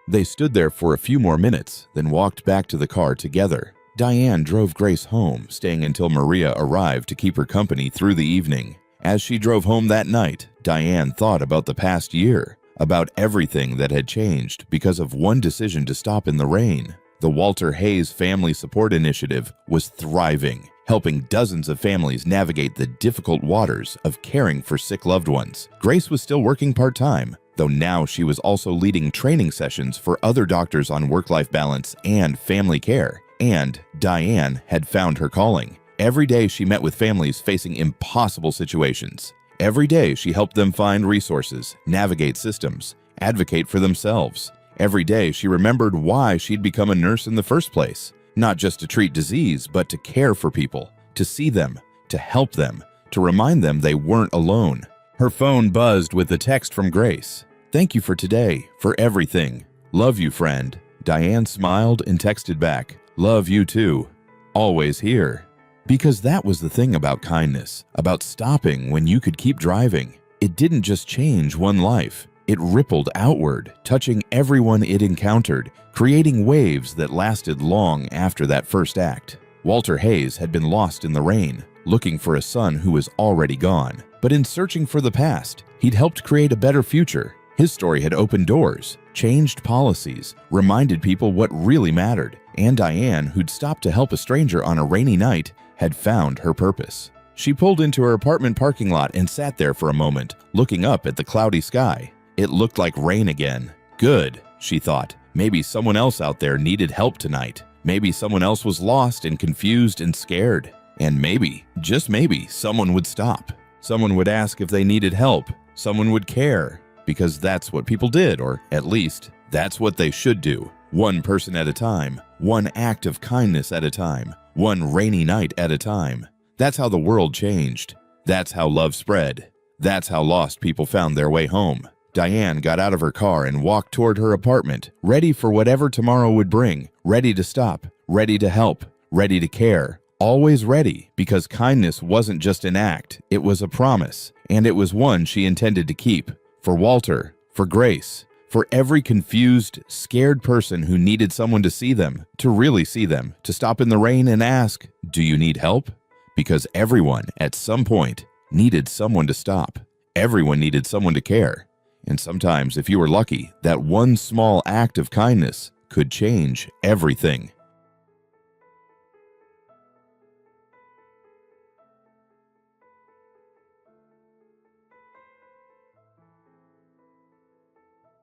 They stood there for a few more minutes, then walked back to the car together. Diane drove Grace home, staying until Maria arrived to keep her company through the evening. As she drove home that night, Diane thought about the past year, about everything that had changed because of one decision to stop in the rain. The Walter Hayes Family Support Initiative was thriving, helping dozens of families navigate the difficult waters of caring for sick loved ones. Grace was still working part-time, though now she was also leading training sessions for other doctors on work-life balance and family care. And Diane had found her calling. Every day she met with families facing impossible situations. Every day she helped them find resources, navigate systems, advocate for themselves. Every day she remembered why she'd become a nurse in the first place. Not just to treat disease, but to care for people, to see them, to help them, to remind them they weren't alone. Her phone buzzed with a text from Grace. Thank you for today, for everything. Love you, friend. Diane smiled and texted back. Love you too. Always here. Because that was the thing about kindness, about stopping when you could keep driving. It didn't just change one life. It rippled outward, touching everyone it encountered, creating waves that lasted long after that first act. Walter Hayes had been lost in the rain, looking for a son who was already gone. But in searching for the past, he'd helped create a better future. His story had opened doors, changed policies, reminded people what really mattered. And Diane, who'd stopped to help a stranger on a rainy night, had found her purpose. She pulled into her apartment parking lot and sat there for a moment, looking up at the cloudy sky. It looked like rain again. Good, she thought. Maybe someone else out there needed help tonight. Maybe someone else was lost and confused and scared. And maybe, just maybe, someone would stop. Someone would ask if they needed help. Someone would care. Because that's what people did, or at least, that's what they should do. One person at a time. One act of kindness at a time. One rainy night at a time. That's how the world changed. That's how love spread. That's how lost people found their way home. Diane got out of her car and walked toward her apartment, ready for whatever tomorrow would bring, ready to stop, ready to help, ready to care. Always ready, because kindness wasn't just an act, it was a promise, and it was one she intended to keep. For Walter, for Grace, for every confused, scared person who needed someone to see them, to really see them, to stop in the rain and ask, "Do you need help?" Because everyone, at some point, needed someone to stop. Everyone needed someone to care. And sometimes, if you were lucky, that one small act of kindness could change everything.